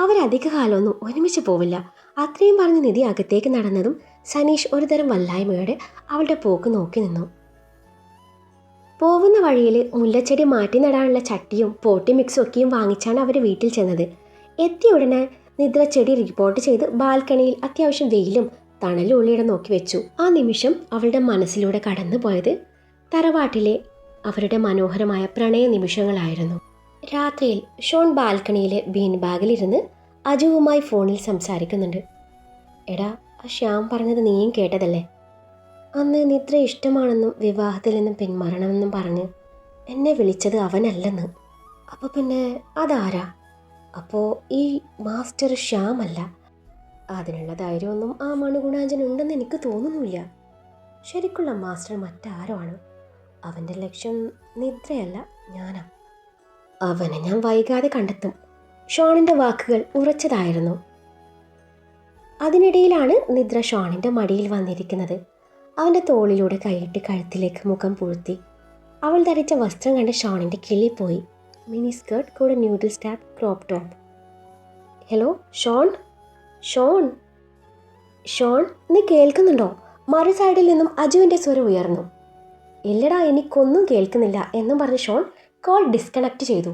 അവരധിക കാലമൊന്നും ഒരുമിച്ച് പോവില്ല. അത്രയും പറഞ്ഞ് നിധി അകത്തേക്ക് നടന്നതും സനീഷ് ഒരുതരം വല്ലായ്മയോടെ അവളുടെ പോക്ക് നോക്കി നിന്നു. പോകുന്ന വഴിയിൽ മുല്ലച്ചെടി മാറ്റി നടാനുള്ള ചട്ടിയും പോട്ടി മിക്സും ഒക്കെയും വാങ്ങിച്ചാണ് അവർ വീട്ടിൽ ചെന്നത്. എത്തിയ ഉടനെ നിദ്ര ചെടി റിപ്പോർട്ട് ചെയ്ത് ബാൽക്കണിയിൽ അത്യാവശ്യം വെയിലും തണലും ഉള്ളിയുടെ നോക്കി വെച്ചു. ആ നിമിഷം അവളുടെ മനസ്സിലൂടെ കടന്നു പോയത് തറവാട്ടിലെ അവരുടെ മനോഹരമായ പ്രണയ നിമിഷങ്ങളായിരുന്നു. രാത്രിയിൽ ഷോൺ ബാൽക്കണിയിലെ ബീൻ ബാഗിലിരുന്ന് അജുവുമായി ഫോണിൽ സംസാരിക്കുന്നുണ്ട്. എടാ, ആ ശ്യാം പറഞ്ഞത് നീയും കേട്ടതല്ലേ? അന്ന് നിദ്ര ഇഷ്ടമാണെന്നും വിവാഹത്തിൽ നിന്നും പിന്മാറണമെന്നും പറഞ്ഞ് എന്നെ വിളിച്ചത് അവനല്ലെന്ന്. അപ്പോൾ പിന്നെ അതാരാ? അപ്പോൾ ഈ മാസ്റ്റർ ശ്യാം അല്ല. അതിനുള്ള ധൈര്യമൊന്നും ആ മണുഗുണാഞ്ചനുണ്ടെന്ന് എനിക്ക് തോന്നുന്നില്ല. ശരിക്കുള്ള മാസ്റ്റർ മറ്റാരോ ആണ്. അവൻ്റെ ലക്ഷ്യം നിദ്രയല്ല, ഞാനാ. അവനെ ഞാൻ വൈകാതെ കണ്ടെത്തും. ഷോണിൻ്റെ വാക്കുകൾ ഉറച്ചതായിരുന്നു. അതിനിടയിലാണ് നിദ്ര ഷോണിൻ്റെ മടിയിൽ വന്നിരിക്കുന്നത്. അവൻ്റെ തോളിലൂടെ കൈയിട്ട് കഴുത്തിലേക്ക് മുഖം പൂഴ്ത്തി. അവൾ ധരിച്ച വസ്ത്രം കണ്ട് ഷോണിൻ്റെ കിളി പോയി. മിനി സ്കേർട്ട് കൂടെ noodle strap crop top. Hello Shon, Shon, Shon, നീ കേൾക്കുന്നുണ്ടോ? മറു സൈഡിൽ നിന്നും അജുവിൻ്റെ സ്വരം ഉയർന്നു. ഇല്ലടാ, എനിക്കൊന്നും കേൾക്കുന്നില്ല എന്നും പറഞ്ഞ് ഷോൺ കോൾ ഡിസ്കണക്ട് ചെയ്തു.